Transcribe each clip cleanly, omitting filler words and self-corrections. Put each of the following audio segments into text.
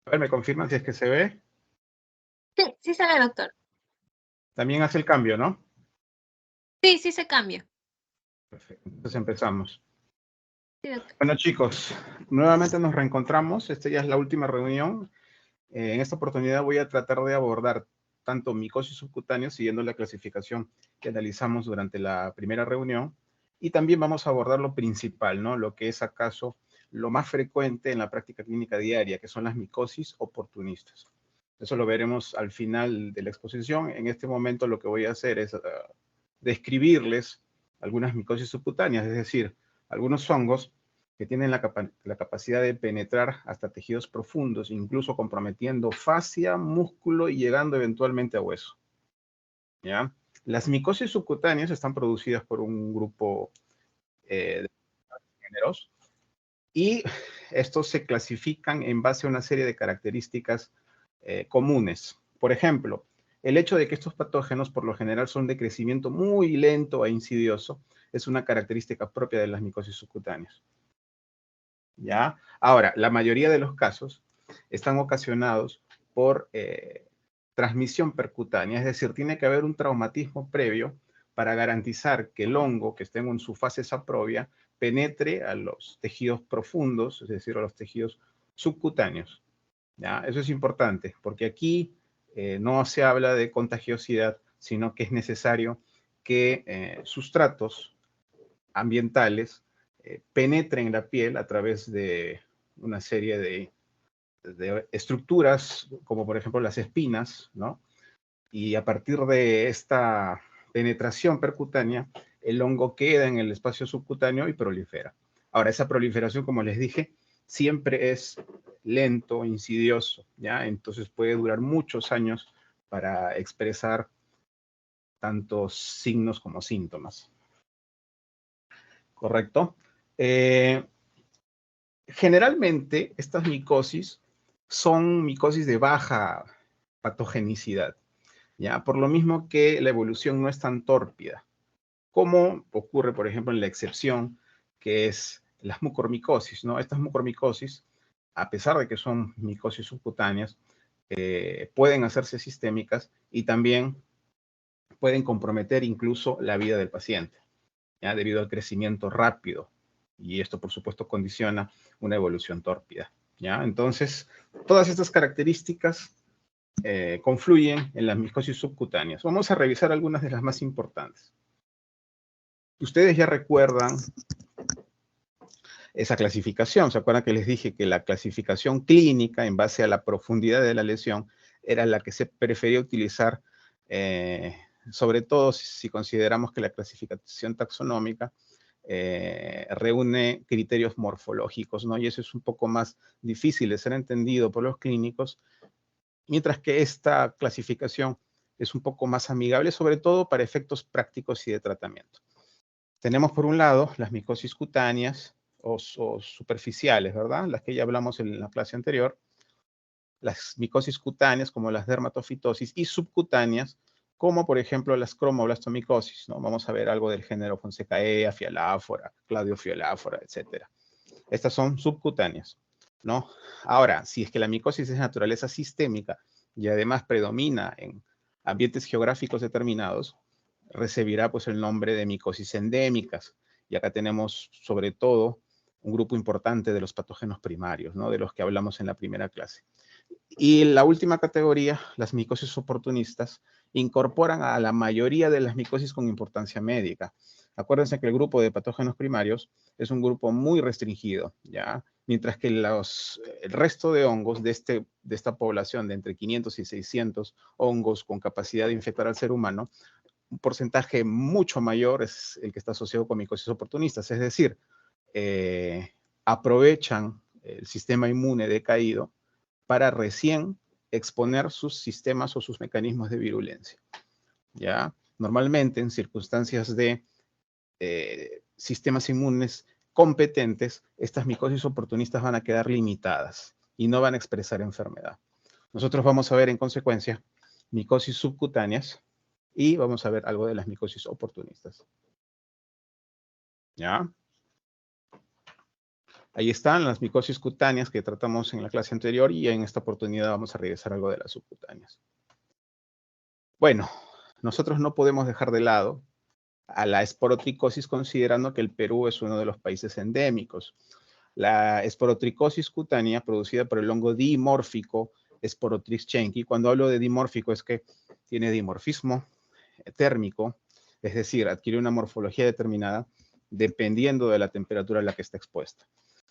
A ver, ¿me confirman si es que se ve? Sí, sí se ve, doctor. También hace el cambio, ¿no? Sí, sí se cambia. Perfecto. Entonces empezamos. Sí, doctor. Bueno, chicos, nuevamente nos reencontramos. Esta ya es la última reunión. En esta oportunidad voy a tratar de abordar tanto micosis subcutánea, siguiendo la clasificación que analizamos durante la primera reunión, y también vamos a abordar lo principal, ¿no? Lo que es acaso lo más frecuente en la práctica clínica diaria, que son las micosis oportunistas. Eso lo veremos al final de la exposición. En este momento lo que voy a hacer es describirles algunas micosis subcutáneas, es decir, algunos hongos que tienen la capacidad de penetrar hasta tejidos profundos, incluso comprometiendo fascia, músculo y llegando eventualmente a hueso. ¿Ya? Las micosis subcutáneas están producidas por un grupo de géneros y estos se clasifican en base a una serie de características comunes. Por ejemplo, el hecho de que estos patógenos por lo general son de crecimiento muy lento e insidioso es una característica propia de las micosis subcutáneas. ¿Ya? Ahora, la mayoría de los casos están ocasionados por transmisión percutánea, es decir, tiene que haber un traumatismo previo para garantizar que el hongo que esté en su fase saprobia penetre a los tejidos profundos, es decir, a los tejidos subcutáneos. ¿Ya? Eso es importante, porque aquí no se habla de contagiosidad, sino que es necesario que sustratos ambientales penetren la piel a través de una serie de estructuras, como por ejemplo las espinas, ¿no? Y a partir de esta penetración percutánea, el hongo queda en el espacio subcutáneo y prolifera. Ahora, esa proliferación, como les dije, siempre es lento, insidioso, ¿ya? Entonces puede durar muchos años para expresar tantos signos como síntomas. ¿Correcto? Generalmente, estas micosis son micosis de baja patogenicidad, ¿ya? Por lo mismo que la evolución no es tan tórpida, como ocurre, por ejemplo, en la excepción, que es las mucormicosis, ¿no? Estas mucormicosis, a pesar de que son micosis subcutáneas, pueden hacerse sistémicas y también pueden comprometer incluso la vida del paciente, ¿ya? Debido al crecimiento rápido. Y esto, por supuesto, condiciona una evolución tórpida, ¿ya? Entonces, todas estas características confluyen en las micosis subcutáneas. Vamos a revisar algunas de las más importantes. Ustedes ya recuerdan esa clasificación. ¿Se acuerdan que les dije que la clasificación clínica en base a la profundidad de la lesión era la que se prefería utilizar, sobre todo si consideramos que la clasificación taxonómica reúne criterios morfológicos, ¿no? Y eso es un poco más difícil de ser entendido por los clínicos, mientras que esta clasificación es un poco más amigable, sobre todo para efectos prácticos y de tratamiento. Tenemos por un lado las micosis cutáneas o superficiales, ¿verdad? Las que ya hablamos en la clase anterior. Las micosis cutáneas como las dermatofitosis y subcutáneas como por ejemplo las cromoblastomicosis, ¿no? Vamos a ver algo del género Fonsecaea, Fialáfora, Cladiofialáfora, etc. Estas son subcutáneas, ¿no? Ahora, si es que la micosis es de naturaleza sistémica y además predomina en ambientes geográficos determinados, recibirá pues el nombre de micosis endémicas. Y acá tenemos sobre todo un grupo importante de los patógenos primarios, ¿no? De los que hablamos en la primera clase. Y la última categoría, las micosis oportunistas, incorporan a la mayoría de las micosis con importancia médica. Acuérdense que el grupo de patógenos primarios es un grupo muy restringido, ¿ya? Mientras que el resto de hongos de esta población de entre 500 y 600 hongos con capacidad de infectar al ser humano, un porcentaje mucho mayor es el que está asociado con micosis oportunistas, es decir, aprovechan el sistema inmune decaído para recién exponer sus sistemas o sus mecanismos de virulencia. ¿Ya? Normalmente en circunstancias de sistemas inmunes competentes, estas micosis oportunistas van a quedar limitadas y no van a expresar enfermedad. Nosotros vamos a ver en consecuencia micosis subcutáneas y vamos a ver algo de las micosis oportunistas. ¿Ya? Ahí están las micosis cutáneas que tratamos en la clase anterior y en esta oportunidad vamos a revisar algo de las subcutáneas. Bueno, nosotros no podemos dejar de lado a la esporotricosis considerando que el Perú es uno de los países endémicos. La esporotricosis cutánea producida por el hongo dimórfico Sporotrix schenki. Cuando hablo de dimórfico es que tiene dimorfismo térmico, es decir, adquiere una morfología determinada dependiendo de la temperatura a la que está expuesta.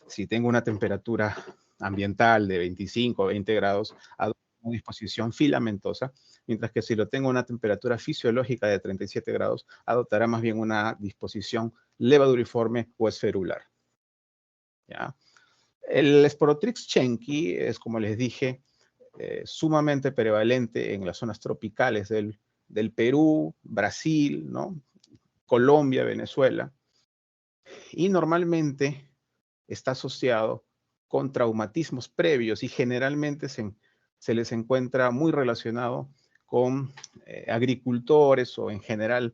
Si tengo una temperatura ambiental de 25 o 20 grados, adopta una disposición filamentosa, mientras que si lo tengo a una temperatura fisiológica de 37 grados, adoptará más bien una disposición levaduriforme o esferular. ¿Ya? El Sporotrix schenki es, como les dije, sumamente prevalente en las zonas tropicales del Perú, Brasil, ¿no? Colombia, Venezuela, y normalmente está asociado con traumatismos previos y generalmente se les encuentra muy relacionado con agricultores o en general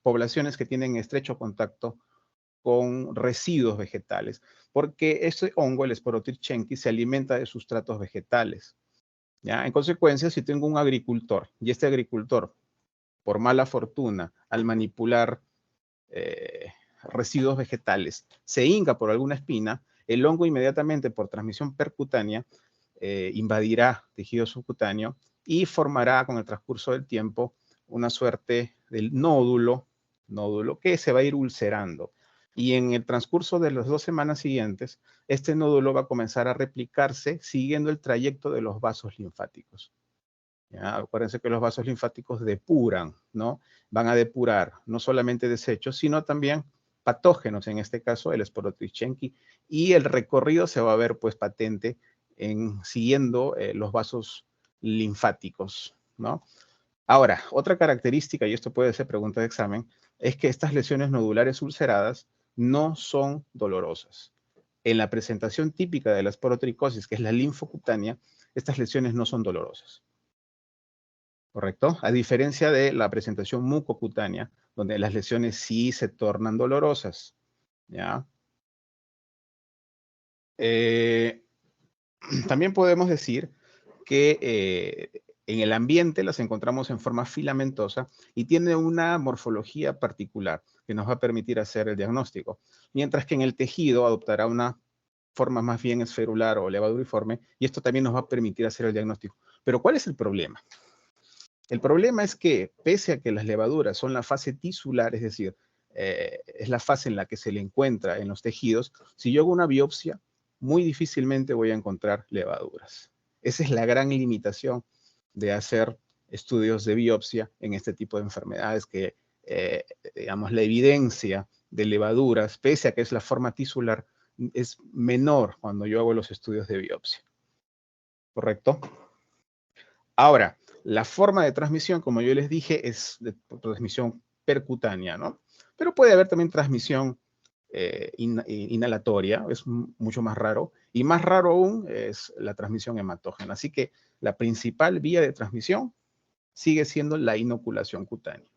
poblaciones que tienen estrecho contacto con residuos vegetales, porque ese hongo, el Sporotrix schenki, se alimenta de sustratos vegetales. ¿Ya? En consecuencia, si tengo un agricultor y este agricultor, por mala fortuna, al manipular residuos vegetales, se hinca por alguna espina, el hongo inmediatamente por transmisión percutánea invadirá tejido subcutáneo y formará con el transcurso del tiempo una suerte del nódulo que se va a ir ulcerando. Y en el transcurso de las 2 semanas siguientes, este nódulo va a comenzar a replicarse siguiendo el trayecto de los vasos linfáticos. ¿Ya? Acuérdense que los vasos linfáticos depuran, ¿no? Van a depurar no solamente desechos, sino también patógenos, en este caso el Sporotrix schenki, y el recorrido se va a ver pues patente siguiendo los vasos linfáticos, ¿no? Ahora, otra característica, y esto puede ser pregunta de examen, es que estas lesiones nodulares ulceradas no son dolorosas. En la presentación típica de la esporotricosis, que es la linfocutánea, estas lesiones no son dolorosas. ¿Correcto? A diferencia de la presentación mucocutánea, donde las lesiones sí se tornan dolorosas. ¿Ya? También podemos decir que en el ambiente las encontramos en forma filamentosa y tiene una morfología particular que nos va a permitir hacer el diagnóstico, mientras que en el tejido adoptará una forma más bien esferular o levaduriforme y esto también nos va a permitir hacer el diagnóstico. Pero ¿cuál es el problema? El problema es que, pese a que las levaduras son la fase tisular, es decir, es la fase en la que se le encuentra en los tejidos, si yo hago una biopsia, muy difícilmente voy a encontrar levaduras. Esa es la gran limitación de hacer estudios de biopsia en este tipo de enfermedades que, digamos, la evidencia de levaduras, pese a que es la forma tisular, es menor cuando yo hago los estudios de biopsia. ¿Correcto? Ahora, la forma de transmisión, como yo les dije, es de transmisión percutánea, ¿no? Pero puede haber también transmisión inhalatoria, es mucho más raro, y más raro aún es la transmisión hematógena. Así que la principal vía de transmisión sigue siendo la inoculación cutánea,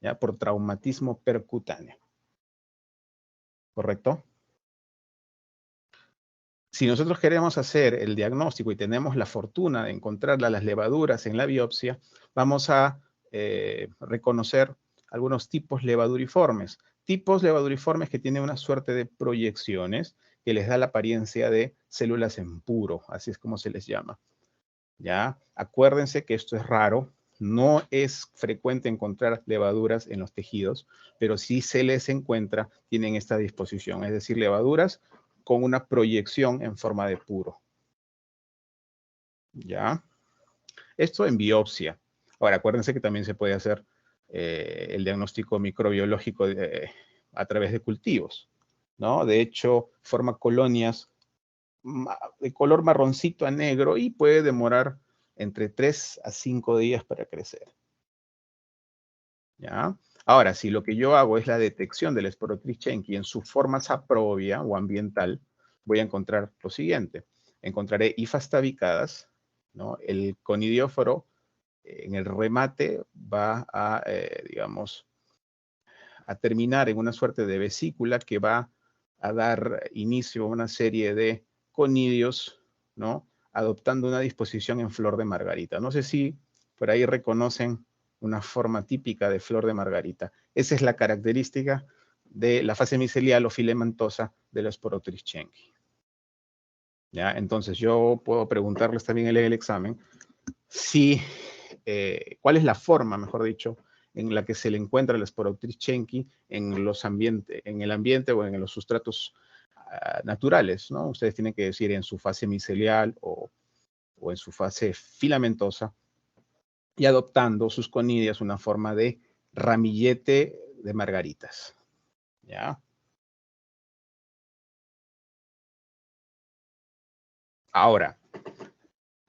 ¿ya? Por traumatismo percutáneo, ¿correcto? Si nosotros queremos hacer el diagnóstico y tenemos la fortuna de encontrar las levaduras en la biopsia, vamos a reconocer algunos tipos levaduriformes. Tipos levaduriformes que tienen una suerte de proyecciones que les da la apariencia de células en puro, así es como se les llama. ¿Ya? Acuérdense que esto es raro, no es frecuente encontrar levaduras en los tejidos, pero si se les encuentra, tienen esta disposición, es decir, levaduras con una proyección en forma de puro. ¿Ya? Esto en biopsia. Ahora, acuérdense que también se puede hacer el diagnóstico microbiológico a través de cultivos, ¿no? De hecho, forma colonias de color marroncito a negro y puede demorar entre 3 a 5 días para crecer. ¿Ya? Ahora, si lo que yo hago es la detección del Sporotrix schenki en su forma saprobia o ambiental, voy a encontrar lo siguiente. Encontraré hifas tabicadas, ¿no? El conidióforo en el remate va a, digamos, a terminar en una suerte de vesícula que va a dar inicio a una serie de conidios, ¿no? Adoptando una disposición en flor de margarita. No sé si por ahí reconocen una forma típica de flor de margarita. Esa es la característica de la fase micelial o filamentosa de la Sporotrischenki. ¿Ya? Entonces yo puedo preguntarles también en el examen si, cuál es la forma, mejor dicho, en la que se le encuentra la Sporotrischenki en el ambiente o en los sustratos naturales, ¿no? Ustedes tienen que decir en su fase micelial o en su fase filamentosa, y adoptando sus conidias una forma de ramillete de margaritas. ¿Ya? Ahora,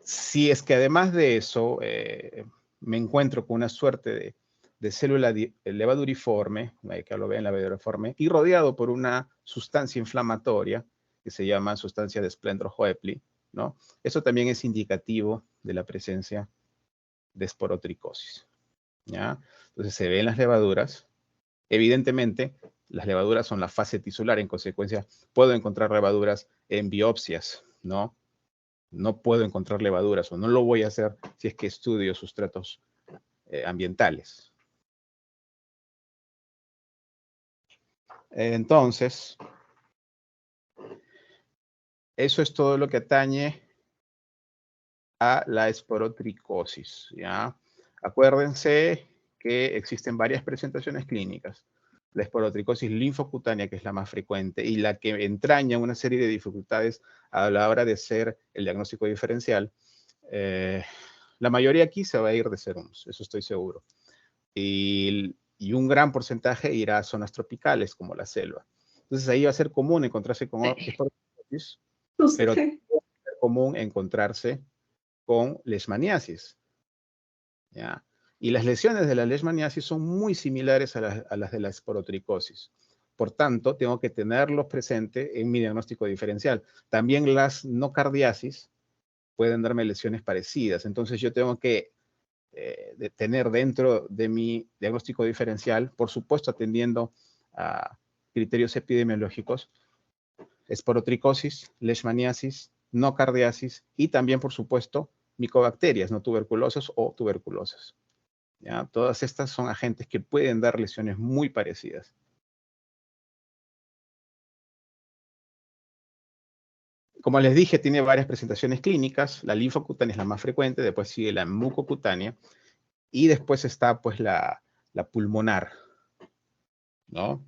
si es que además de eso me encuentro con una suerte de célula levaduriforme, que lo vean, la levaduriforme, y rodeado por una sustancia inflamatoria que se llama sustancia de Splendro-Hoepli, ¿no? Eso también es indicativo de la presencia de esporotricosis, ¿ya? Entonces se ven las levaduras. Evidentemente, las levaduras son la fase tisular, en consecuencia, puedo encontrar levaduras en biopsias, ¿no? No puedo encontrar levaduras o no lo voy a hacer si es que estudio sustratos ambientales. Entonces, eso es todo lo que atañe a la esporotricosis, ¿ya? Acuérdense que existen varias presentaciones clínicas. La esporotricosis linfocutánea, que es la más frecuente y la que entraña una serie de dificultades a la hora de hacer el diagnóstico diferencial. La mayoría aquí se va a ir de serums, eso estoy seguro. Y un gran porcentaje irá a zonas tropicales, como la selva. Entonces ahí va a ser común encontrarse con esporotricosis, pero también va a ser común encontrarse con leishmaniasis, ¿ya? Y las lesiones de la leishmaniasis son muy similares a las de la esporotricosis. Por tanto, tengo que tenerlos presentes en mi diagnóstico diferencial. También las nocardiasis pueden darme lesiones parecidas. Entonces, yo tengo que tener dentro de mi diagnóstico diferencial, por supuesto, atendiendo a criterios epidemiológicos, esporotricosis, leishmaniasis, nocardiasis y también, por supuesto, micobacterias no tuberculosas o tuberculosas. ¿Ya? Todas estas son agentes que pueden dar lesiones muy parecidas. Como les dije, tiene varias presentaciones clínicas. La linfocutánea es la más frecuente, después sigue la mucocutánea y después está pues la pulmonar, ¿no?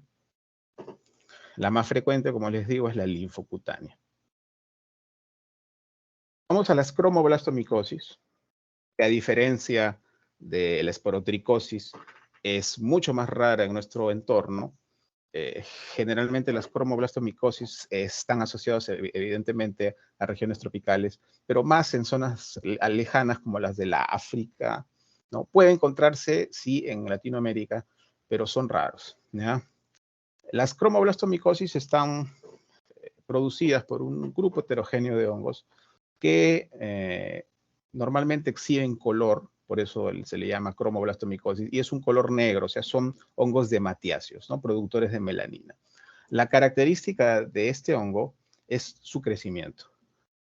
La más frecuente, como les digo, es la linfocutánea. Vamos a las cromoblastomicosis, que a diferencia de la esporotricosis, es mucho más rara en nuestro entorno. Generalmente las cromoblastomicosis están asociadas evidentemente a regiones tropicales, pero más en zonas lejanas como las de la África, ¿no? Puede encontrarse, sí, en Latinoamérica, pero son raros, ¿ya? Las cromoblastomicosis están producidas por un grupo heterogéneo de hongos que normalmente exhiben color, por eso se le llama cromoblastomicosis, y es un color negro, o sea, son hongos de matiáceos, ¿no? Productores de melanina. La característica de este hongo es su crecimiento,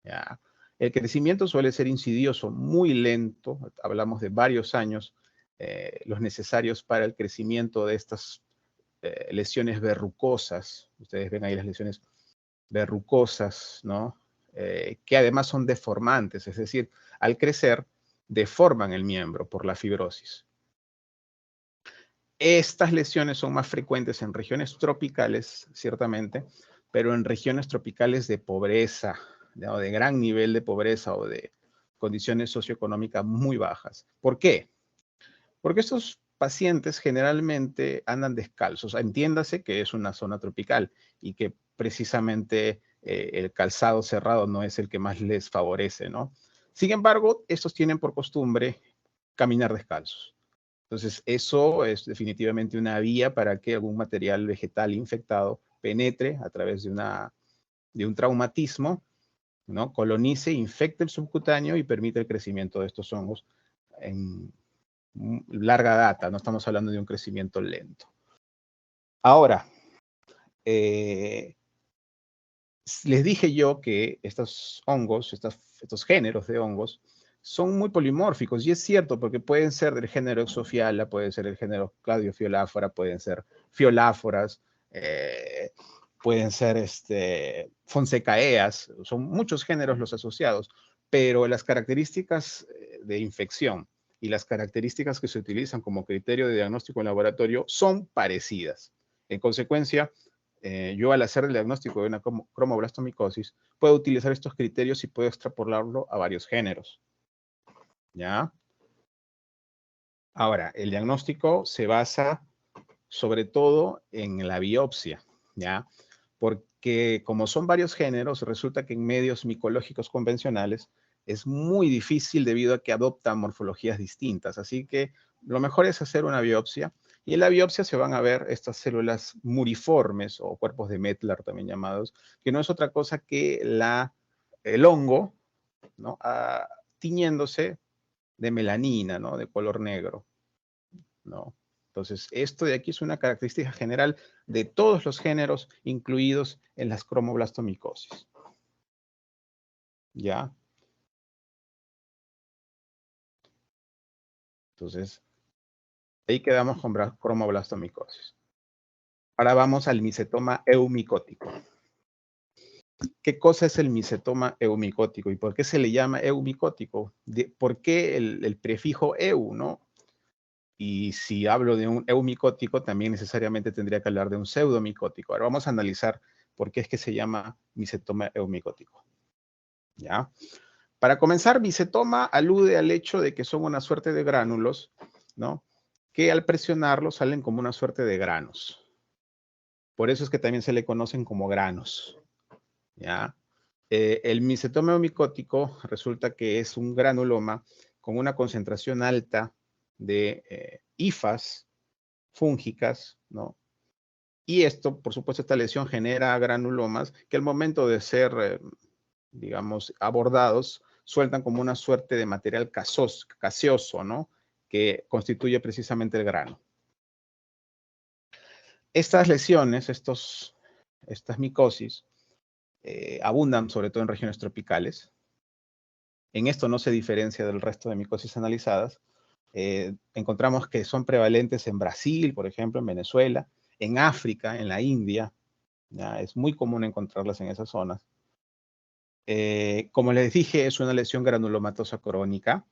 ¿ya? El crecimiento suele ser insidioso, muy lento, hablamos de varios años, los necesarios para el crecimiento de estas lesiones verrucosas. Ustedes ven ahí las lesiones verrucosas, ¿no? Que además son deformantes, es decir, al crecer deforman el miembro por la fibrosis. Estas lesiones son más frecuentes en regiones tropicales, ciertamente, pero en regiones tropicales de pobreza, ¿no? De gran nivel de pobreza o de condiciones socioeconómicas muy bajas. ¿Por qué? Porque estos pacientes generalmente andan descalzos. Entiéndase que es una zona tropical y que precisamente el calzado cerrado no es el que más les favorece, ¿no? Sin embargo, estos tienen por costumbre caminar descalzos. Entonces, eso es definitivamente una vía para que algún material vegetal infectado penetre a través de un traumatismo, ¿no? Colonice, infecte el subcutáneo y permite el crecimiento de estos hongos en larga data, no estamos hablando de un crecimiento lento. Ahora, Les dije yo que estos hongos, estos géneros de hongos, son muy polimórficos, y es cierto, porque pueden ser del género Exofiala, pueden ser del género Cladiofiolafora, pueden ser fioláforas, pueden ser fonsecaeas, son muchos géneros los asociados, pero las características de infección y las características que se utilizan como criterio de diagnóstico en laboratorio son parecidas. En consecuencia, yo al hacer el diagnóstico de una cromoblastomicosis, puedo utilizar estos criterios y puedo extrapolarlo a varios géneros. ¿Ya? Ahora, el diagnóstico se basa sobre todo en la biopsia, ¿ya? Porque como son varios géneros, resulta que en medios micológicos convencionales es muy difícil debido a que adoptan morfologías distintas. Así que lo mejor es hacer una biopsia, y en la biopsia se van a ver estas células muriformes o cuerpos de Mettler también llamados, que no es otra cosa que el hongo, ¿no? Tiñéndose de melanina, ¿no? De color negro, ¿no? Entonces, esto de aquí es una característica general de todos los géneros incluidos en las cromoblastomicosis. ¿Ya? Entonces, ahí quedamos con cromoblastomicosis. Ahora vamos al micetoma eumicótico. ¿Qué cosa es el micetoma eumicótico y por qué se le llama eumicótico? ¿Por qué el prefijo eu, no? Y si hablo de un eumicótico, también necesariamente tendría que hablar de un pseudomicótico. Ahora vamos a analizar por qué es que se llama micetoma eumicótico. ¿Ya? Para comenzar, micetoma alude al hecho de que son una suerte de gránulos, ¿no? Que al presionarlos salen como una suerte de granos. Por eso es que también se le conocen como granos. ¿Ya? El micetoma eumicótico resulta que es un granuloma con una concentración alta de hifas fúngicas, ¿no? Y esto, por supuesto, esta lesión genera granulomas que al momento de ser, digamos, abordados, sueltan como una suerte de material gaseoso, ¿no? Que constituye precisamente el grano. Estas lesiones, estas micosis, abundan sobre todo en regiones tropicales. En esto no se diferencia del resto de micosis analizadas. Encontramos que son prevalentes en Brasil, por ejemplo, en Venezuela, en África, en la India. ¿Ya? Es muy común encontrarlas en esas zonas. Como les dije, es una lesión granulomatosa crónica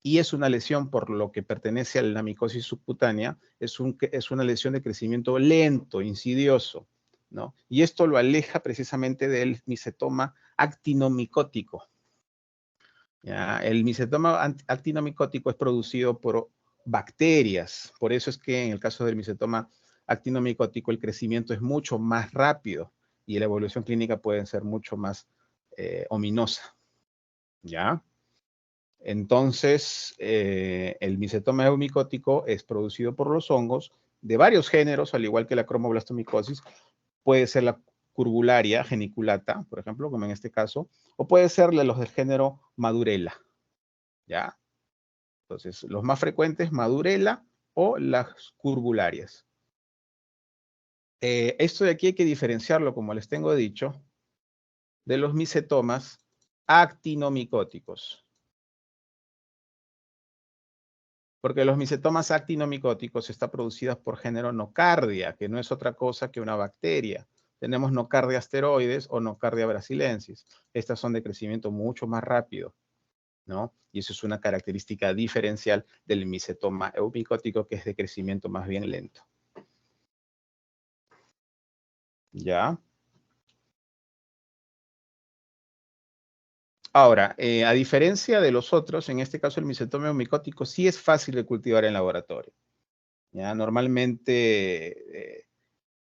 y es una lesión por lo que pertenece a la micosis subcutánea, es una lesión de crecimiento lento, insidioso, ¿no? Y esto lo aleja precisamente del micetoma actinomicótico. ¿Ya? El micetoma actinomicótico es producido por bacterias, por eso es que en el caso del micetoma actinomicótico el crecimiento es mucho más rápido y la evolución clínica puede ser mucho más ominosa. ¿Ya? Entonces, el micetoma eumicótico es producido por los hongos de varios géneros, al igual que la cromoblastomicosis. Puede ser la curbularia geniculata, por ejemplo, como en este caso, o puede ser los del género Madurella. ¿Ya? Entonces, los más frecuentes, Madurella o las curbularias. Esto de aquí hay que diferenciarlo, como les tengo dicho, de los micetomas actinomicóticos. Porque los micetomas actinomicóticos están producidos por género Nocardia, que no es otra cosa que una bacteria. Tenemos Nocardia asteroides o Nocardia brasilensis. Estas son de crecimiento mucho más rápido, ¿no? Y eso es una característica diferencial del micetoma eumicótico, que es de crecimiento más bien lento. ¿Ya? Ahora, a diferencia de los otros, en este caso el micetoma eumicótico sí es fácil de cultivar en laboratorio. ¿Ya? Normalmente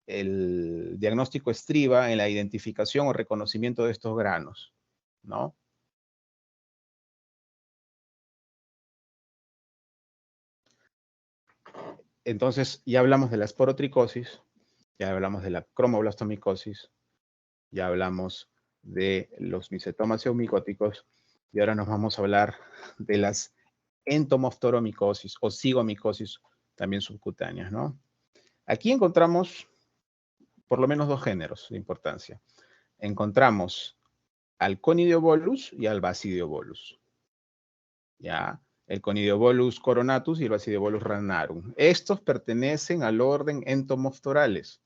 el diagnóstico estriba en la identificación o reconocimiento de estos granos, ¿no? Entonces, ya hablamos de la esporotricosis, ya hablamos de la cromoblastomicosis, ya hablamos de los micetomas eumicóticos, y ahora nos vamos a hablar de las entomofthoromicosis o zigomicosis, también subcutáneas, ¿no? Aquí encontramos por lo menos dos géneros de importancia. encontramos al Conidiobolus y al Basidiolus. ¿Ya? El Conidiobolus coronatus y el Basidiolus ranarum. Estos pertenecen al orden Entomophthorales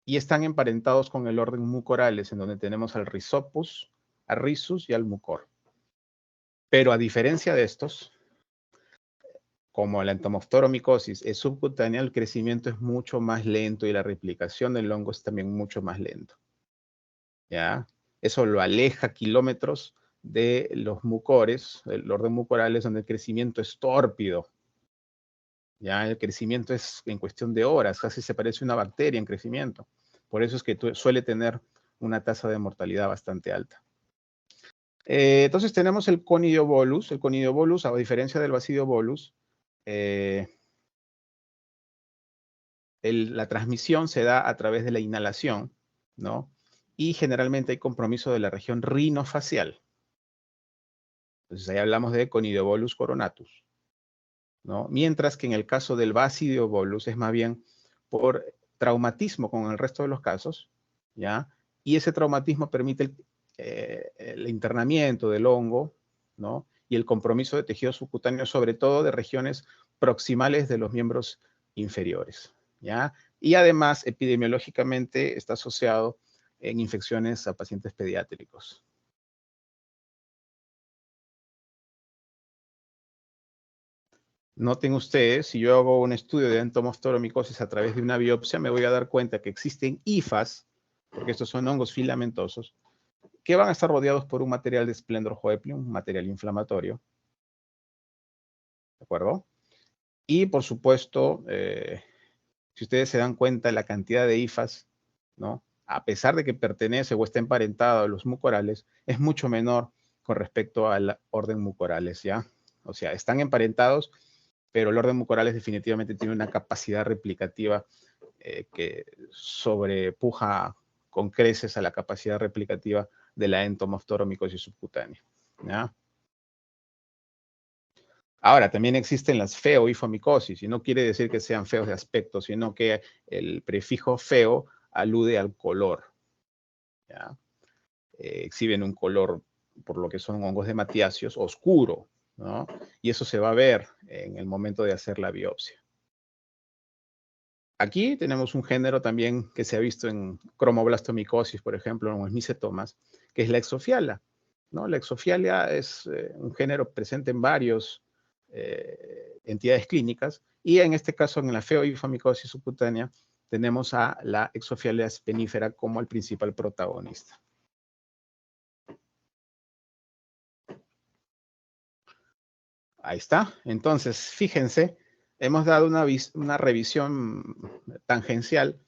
y están emparentados con el orden Mucorales, en donde tenemos al Rhizopus, al Rhizus y al Mucor. Pero a diferencia de estos, como la entomophthoromicosis es subcutánea, el crecimiento es mucho más lento y la replicación del hongo es también mucho más lento. ¿Ya? Eso lo aleja kilómetros de los mucores, el orden mucorales, donde el crecimiento es tórpido. Ya el crecimiento es en cuestión de horas, casi se parece a una bacteria en crecimiento. Por eso es que suele tener una tasa de mortalidad bastante alta. Entonces tenemos el Conidiobolus. El Conidiobolus, a diferencia del Basidiolus, la transmisión se da a través de la inhalación, ¿no? Y generalmente hay compromiso de la región rinofacial. Entonces ahí hablamos de Conidiobolus coronatus, ¿no? Mientras que en el caso del Basidiolus es más bien por traumatismo con el resto de los casos, ¿ya? Y ese traumatismo permite el internamiento del hongo, ¿no? Y el compromiso de tejidos subcutáneos, sobre todo de regiones proximales de los miembros inferiores, ¿ya? Y además, epidemiológicamente, está asociado en infecciones a pacientes pediátricos. Noten ustedes, si yo hago un estudio de entomophthoromicosis a través de una biopsia, me voy a dar cuenta que existen hifas, porque estos son hongos filamentosos, que van a estar rodeados por un material de Splendor-Hoepli, un material inflamatorio. ¿De acuerdo? Y, por supuesto, si ustedes se dan cuenta, la cantidad de hifas, ¿no? A pesar de que pertenece o está emparentado a los mucorales, es mucho menor con respecto al orden mucorales, ¿ya? O sea, están emparentados, pero el orden mucorales definitivamente tiene una capacidad replicativa que sobrepuja con creces a la capacidad replicativa de la entomophthoromicosis subcutánea, ¿ya? Ahora, también existen las feoifomicosis, y no quiere decir que sean feos de aspecto, sino que el prefijo feo alude al color, ¿ya? Exhiben un color, por lo que son hongos de matiáceos, oscuro, ¿no? Y eso se va a ver en el momento de hacer la biopsia. Aquí tenemos un género también que se ha visto en cromoblastomicosis, por ejemplo, en los micetomas, que es la exofiala, ¿no? La exofiala es un género presente en varios entidades clínicas y en este caso en la feoifomicosis subcutánea tenemos a la exofiala spinifera como el principal protagonista. Ahí está. Entonces, fíjense, hemos dado una revisión tangencial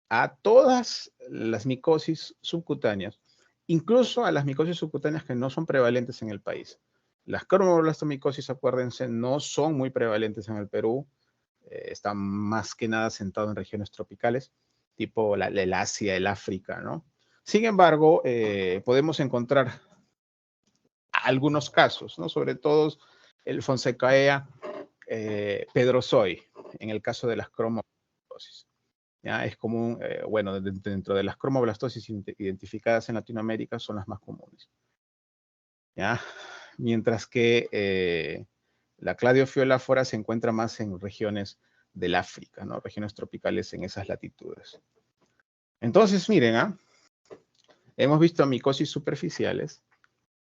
a todas las micosis subcutáneas, incluso a las micosis subcutáneas que no son prevalentes en el país. Las cromoblastomicosis, acuérdense, no son muy prevalentes en el Perú, están más que nada sentados en regiones tropicales, tipo el Asia, el África, ¿no? Sin embargo, podemos encontrar algunos casos, ¿no? Sobre todo el Fonsecaea pedrozoy, en el caso de las cromoblastosis. ¿Ya? Es común, bueno, dentro de las cromoblastosis identificadas en Latinoamérica son las más comunes, ¿ya? Mientras que la Cladiofiolafora se encuentra más en regiones del África, ¿no? Regiones tropicales en esas latitudes. Entonces, miren, hemos visto micosis superficiales,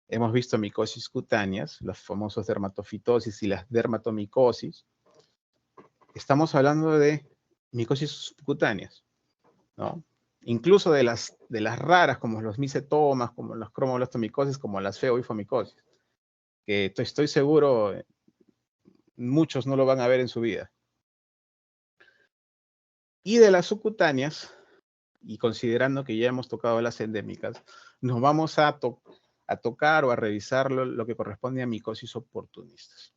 hemos visto micosis cutáneas, los famosos dermatofitosis y las dermatomicosis. Estamos hablando de micosis subcutáneas, ¿no? Incluso de las raras, como los micetomas, como las cromoblastomicosis, como las feoifomicosis, que estoy seguro muchos no lo van a ver en su vida. Y de las subcutáneas, y considerando que ya hemos tocado las endémicas, nos vamos a tocar o a revisar lo que corresponde a micosis oportunistas.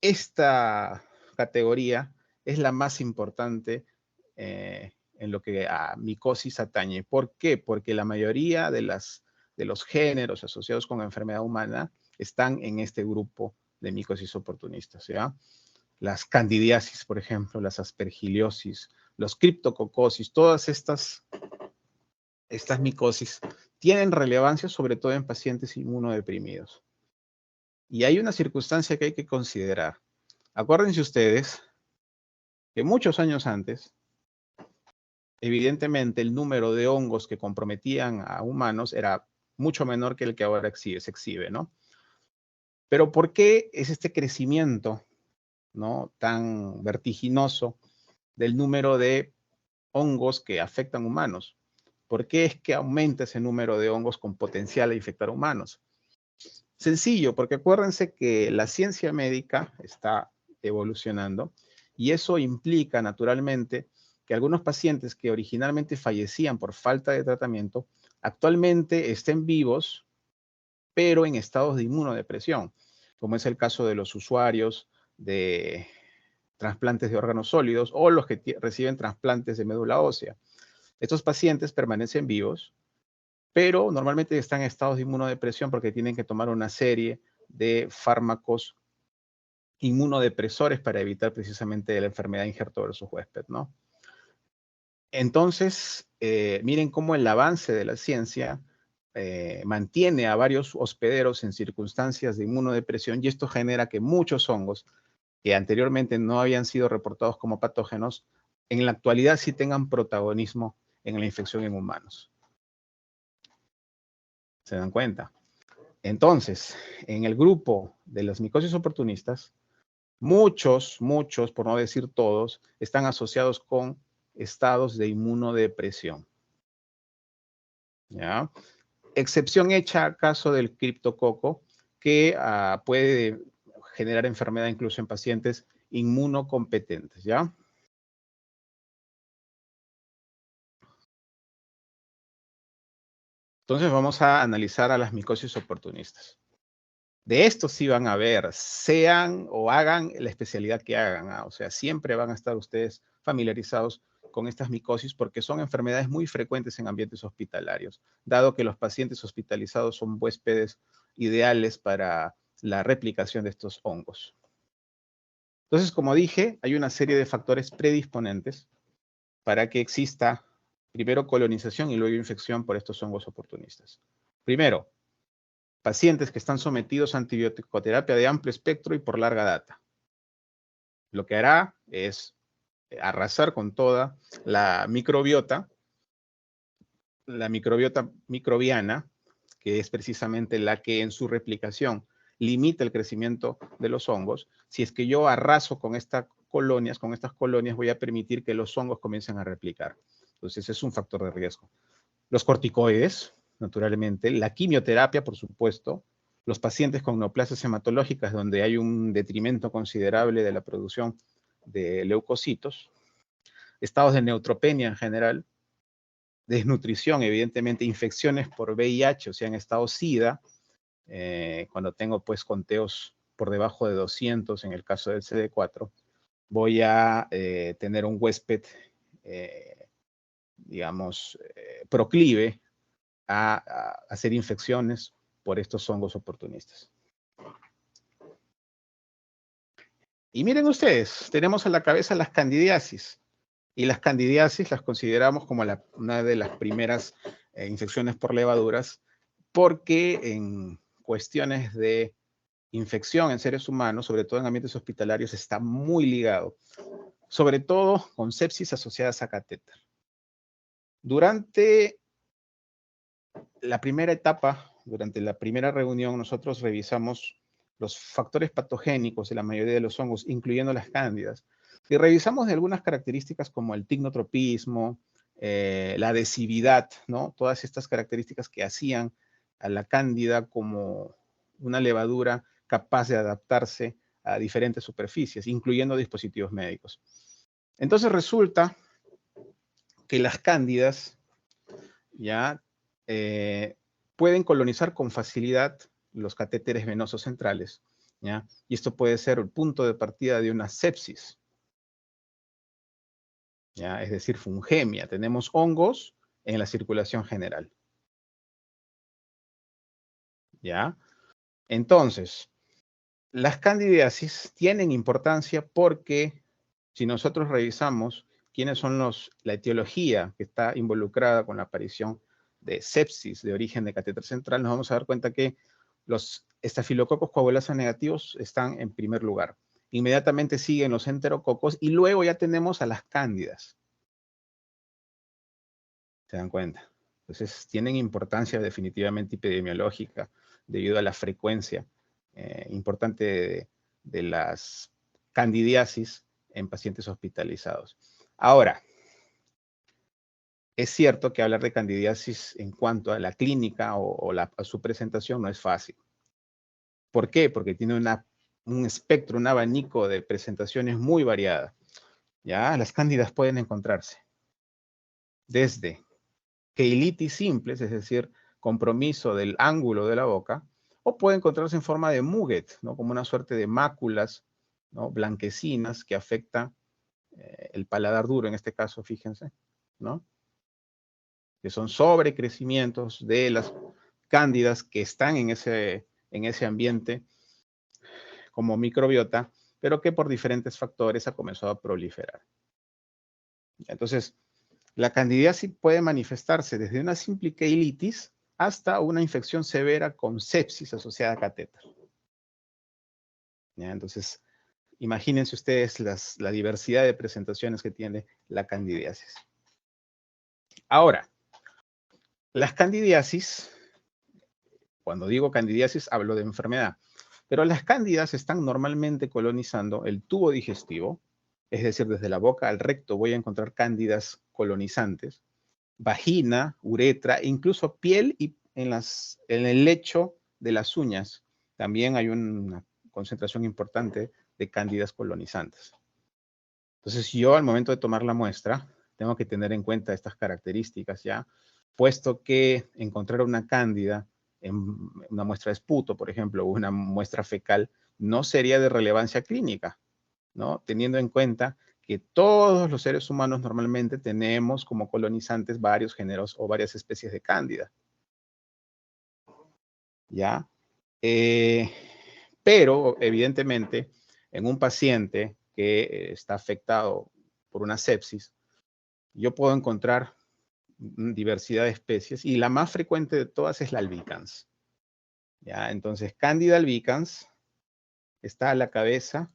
Esta categoría es la más importante en lo que a micosis atañe. ¿Por qué? Porque la mayoría de los géneros asociados con enfermedad humana están en este grupo de micosis oportunistas, ¿ya? Las candidiasis, por ejemplo, las aspergiliosis, los criptococosis, todas estas estas micosis tienen relevancia sobre todo en pacientes inmunodeprimidos. Y hay una circunstancia que hay que considerar. Acuérdense ustedes que muchos años antes, evidentemente el número de hongos que comprometían a humanos era mucho menor que el que ahora se exhibe, ¿no? Pero ¿por qué es este crecimiento, ¿no?, tan vertiginoso del número de hongos que afectan humanos? ¿Por qué es que aumenta ese número de hongos con potencial a infectar humanos? Sencillo, porque acuérdense que la ciencia médica está evolucionando y eso implica naturalmente que algunos pacientes que originalmente fallecían por falta de tratamiento actualmente estén vivos, pero en estados de inmunodepresión, como es el caso de los usuarios de trasplantes de órganos sólidos o los que reciben trasplantes de médula ósea. Estos pacientes permanecen vivos, pero normalmente están en estados de inmunodepresión porque tienen que tomar una serie de fármacos inmunodepresores para evitar precisamente la enfermedad injerto versus huésped, ¿no? Entonces, miren cómo el avance de la ciencia mantiene a varios hospederos en circunstancias de inmunodepresión y esto genera que muchos hongos que anteriormente no habían sido reportados como patógenos, en la actualidad sí tengan protagonismo en la infección en humanos. ¿Se dan cuenta? Entonces, en el grupo de las micosis oportunistas, muchos, por no decir todos, están asociados con estados de inmunodepresión. ¿Ya? Excepción hecha al caso del criptococo, que puede generar enfermedad incluso en pacientes inmunocompetentes, ¿ya? Entonces vamos a analizar a las micosis oportunistas. De estos sí van a ver, sean o hagan la especialidad que hagan, o sea, siempre van a estar ustedes familiarizados con estas micosis porque son enfermedades muy frecuentes en ambientes hospitalarios, dado que los pacientes hospitalizados son huéspedes ideales para la replicación de estos hongos. Entonces, como dije, hay una serie de factores predisponentes para que exista primero colonización y luego infección por estos hongos oportunistas. Primero, pacientes que están sometidos a antibiótico-terapia de amplio espectro y por larga data. Lo que hará es arrasar con toda la microbiota microbiana, que es precisamente la que en su replicación limita el crecimiento de los hongos. Si es que yo arraso con estas colonias, voy a permitir que los hongos comiencen a replicar. Entonces, es un factor de riesgo. Los corticoides, naturalmente, la quimioterapia, por supuesto, los pacientes con neoplasias hematológicas donde hay un detrimento considerable de la producción de leucocitos, estados de neutropenia en general, desnutrición, evidentemente, infecciones por VIH, o sea, en estado SIDA, cuando tengo pues conteos por debajo de 200 en el caso del CD4, voy a tener un huésped, digamos, proclive a hacer infecciones por estos hongos oportunistas. Y miren ustedes, tenemos a la cabeza las candidiasis. Y las candidiasis las consideramos como una de las primeras infecciones por levaduras, porque en cuestiones de infección en seres humanos, sobre todo en ambientes hospitalarios, está muy ligado, sobre todo con sepsis asociadas a catéter. Durante la primera etapa, durante la primera reunión, nosotros revisamos los factores patogénicos de la mayoría de los hongos, incluyendo las cándidas, y revisamos de algunas características como el tignotropismo, la adhesividad, ¿no? Todas estas características que hacían a la cándida como una levadura capaz de adaptarse a diferentes superficies, incluyendo dispositivos médicos. Entonces resulta que las cándidas ya pueden colonizar con facilidad los catéteres venosos centrales, ¿ya? Y esto puede ser el punto de partida de una sepsis, ¿ya? Es decir, fungemia. Tenemos hongos en la circulación general, ¿ya? Entonces, las candidiasis tienen importancia porque si nosotros revisamos quiénes son la etiología que está involucrada con la aparición de sepsis de origen de catéter central, nos vamos a dar cuenta que los estafilococos coagulasa negativos están en primer lugar. Inmediatamente siguen los enterococos y luego ya tenemos a las cándidas. ¿Se dan cuenta? Entonces, tienen importancia definitivamente epidemiológica debido a la frecuencia importante de las candidiasis en pacientes hospitalizados. Ahora, es cierto que hablar de candidiasis en cuanto a la clínica o a su presentación no es fácil. ¿Por qué? Porque tiene un espectro, un abanico de presentaciones muy variada. ¿Ya? Las cándidas pueden encontrarse desde queilitis simples, es decir, compromiso del ángulo de la boca, o puede encontrarse en forma de muget, ¿no? Como una suerte de máculas, ¿no? Blanquecinas que afectan el paladar duro, en este caso, fíjense, ¿no? Que son sobrecrecimientos de las cándidas que están en ese ambiente como microbiota, pero que por diferentes factores ha comenzado a proliferar. Entonces, la candidiasis puede manifestarse desde una simple queilitis hasta una infección severa con sepsis asociada a catéter. ¿Ya? Entonces, imagínense ustedes la diversidad de presentaciones que tiene la candidiasis. Ahora, las candidiasis, cuando digo candidiasis hablo de enfermedad, pero las cándidas están normalmente colonizando el tubo digestivo, es decir, desde la boca al recto voy a encontrar cándidas colonizantes, vagina, uretra, incluso piel y en el lecho de las uñas también hay una concentración importante de cándidas colonizantes. Entonces yo al momento de tomar la muestra tengo que tener en cuenta estas características ya, puesto que encontrar una cándida en una muestra de esputo, por ejemplo, o una muestra fecal, no sería de relevancia clínica, ¿no? Teniendo en cuenta que todos los seres humanos normalmente tenemos como colonizantes varios géneros o varias especies de cándida. ¿Ya? Pero, evidentemente, en un paciente que está afectado por una sepsis, yo puedo encontrar diversidad de especies y la más frecuente de todas es la albicans. ¿Ya? Entonces, Candida albicans está a la cabeza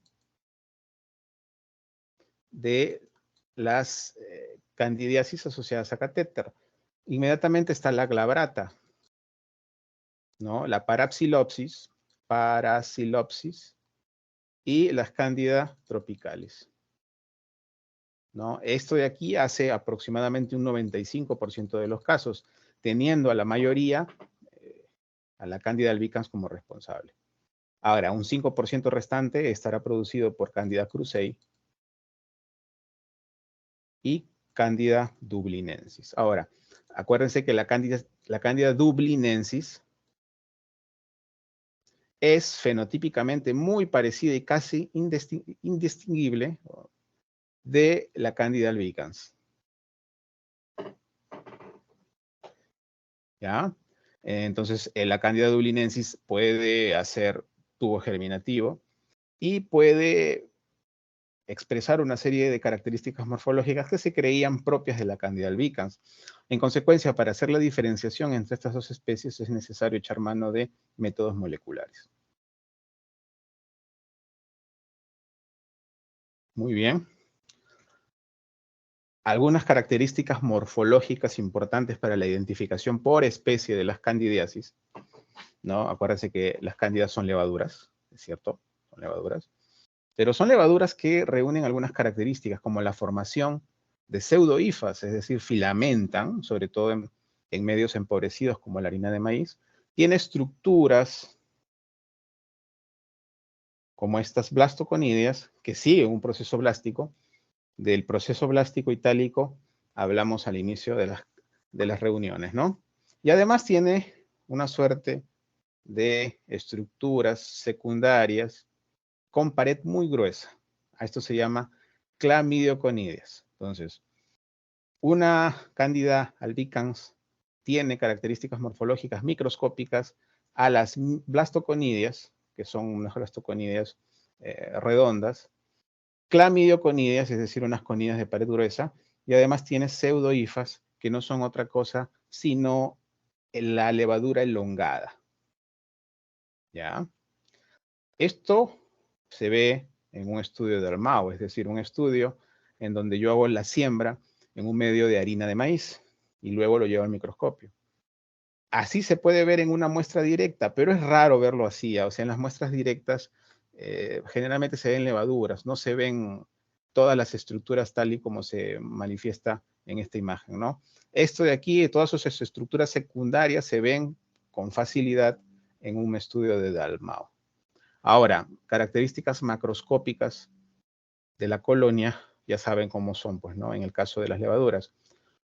de las candidiasis asociadas a catéter. Inmediatamente está la glabrata, ¿no? La parapsilopsis y las cándida tropicales, ¿no? Esto de aquí hace aproximadamente un 95% de los casos, teniendo a la mayoría, a la Candida albicans como responsable. Ahora, un 5% restante estará producido por Candida krusei y Candida dublinensis. Ahora, acuérdense que la Candida dublinensis es fenotípicamente muy parecida y casi indistinguible de la Candida albicans. ¿Ya? Entonces, la Candida dublinensis puede hacer tubo germinativo y puede expresar una serie de características morfológicas que se creían propias de la Candida albicans. En consecuencia, para hacer la diferenciación entre estas dos especies es necesario echar mano de métodos moleculares. Muy bien. Algunas características morfológicas importantes para la identificación por especie de las candidiasis, ¿no? Acuérdense que las cándidas son levaduras, ¿es cierto? Son levaduras. Pero son levaduras que reúnen algunas características como la formación de pseudohifas, es decir, filamentan, sobre todo en medios empobrecidos como la harina de maíz. Tiene estructuras como estas blastoconidias que siguen un proceso blástico. Del proceso blástico itálico hablamos al inicio de las reuniones, ¿no? Y además tiene una suerte de estructuras secundarias con pared muy gruesa. A esto se llama clamidioconidias. Entonces, una Candida albicans tiene características morfológicas microscópicas a las blastoconidias, que son unas blastoconidias redondas, clamidioconidias, es decir, unas conidias de pared gruesa, y además tiene pseudohifas que no son otra cosa sino la levadura elongada. ¿Ya? Esto se ve en un estudio de Armao, es decir, un estudio en donde yo hago la siembra en un medio de harina de maíz y luego lo llevo al microscopio. Así se puede ver en una muestra directa, pero es raro verlo así. O sea, en las muestras directas generalmente se ven levaduras, no se ven todas las estructuras tal y como se manifiesta en esta imagen, ¿no? Esto de aquí, todas sus estructuras secundarias se ven con facilidad en un estudio de Dalmau. Ahora, características macroscópicas de la colonia, ya saben cómo son, pues, ¿no? En el caso de las levaduras.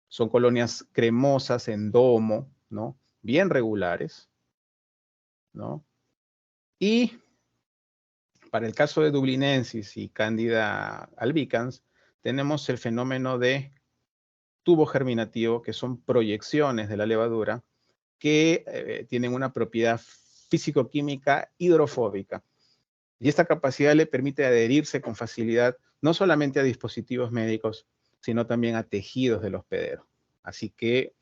Son colonias cremosas en domo, ¿no? Bien regulares, ¿no? Y para el caso de Dublinensis y Candida albicans, tenemos el fenómeno de tubo germinativo, que son proyecciones de la levadura que tienen una propiedad físico-química hidrofóbica. Y esta capacidad le permite adherirse con facilidad no solamente a dispositivos médicos, sino también a tejidos del hospedero. Así que